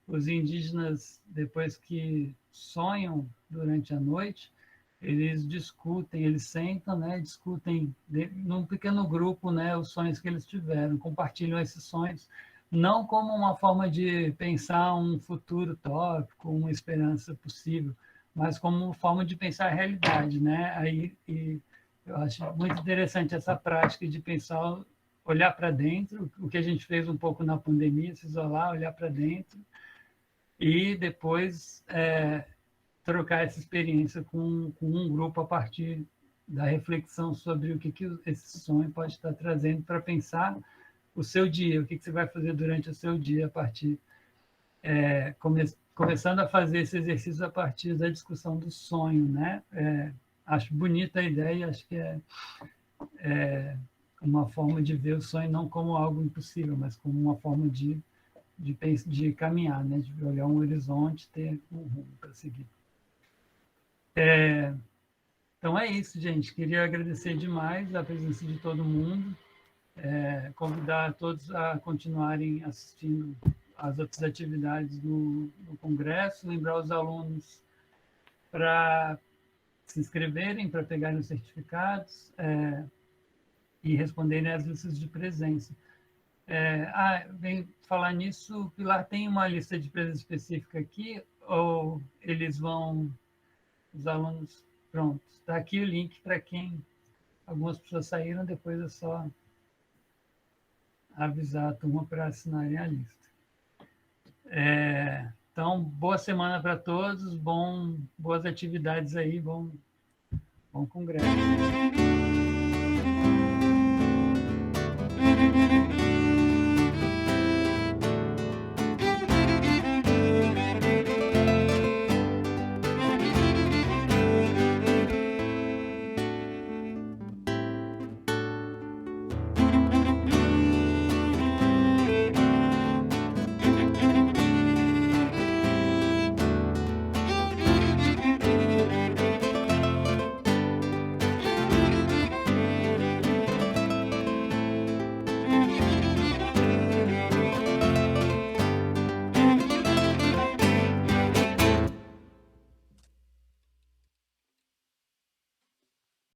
os indígenas, depois que sonham durante a noite, eles discutem, eles sentam, né? Discutem num pequeno grupo, né? Os sonhos que eles tiveram, compartilham esses sonhos, não como uma forma de pensar um futuro utópico, uma esperança possível, mas como forma de pensar a realidade, né? E eu acho muito interessante essa prática de pensar, olhar para dentro, o que a gente fez um pouco na pandemia, se isolar, olhar para dentro, e depois trocar essa experiência com um grupo a partir da reflexão sobre o que esse sonho pode estar trazendo para pensar o seu dia, o que você vai fazer durante o seu dia a partir, começando a fazer esse exercício a partir da discussão do sonho, né? Acho bonita a ideia, acho que é uma forma de ver o sonho não como algo impossível, mas como uma forma de caminhar, né? De olhar um horizonte, ter um rumo para seguir. Então é isso, gente. Queria agradecer demais a presença de todo mundo, convidar todos a continuarem assistindo às outras atividades no Congresso, lembrar os alunos para se inscreverem, para pegarem os certificados e responderem às listas de presença. Vem falar nisso, Pilar, tem uma lista de presença específica aqui, ou eles vão, os alunos, pronto, está aqui o link para quem, algumas pessoas saíram, depois é só avisar a turma para assinarem a lista. Então, boa semana para todos, boas atividades aí, bom congresso.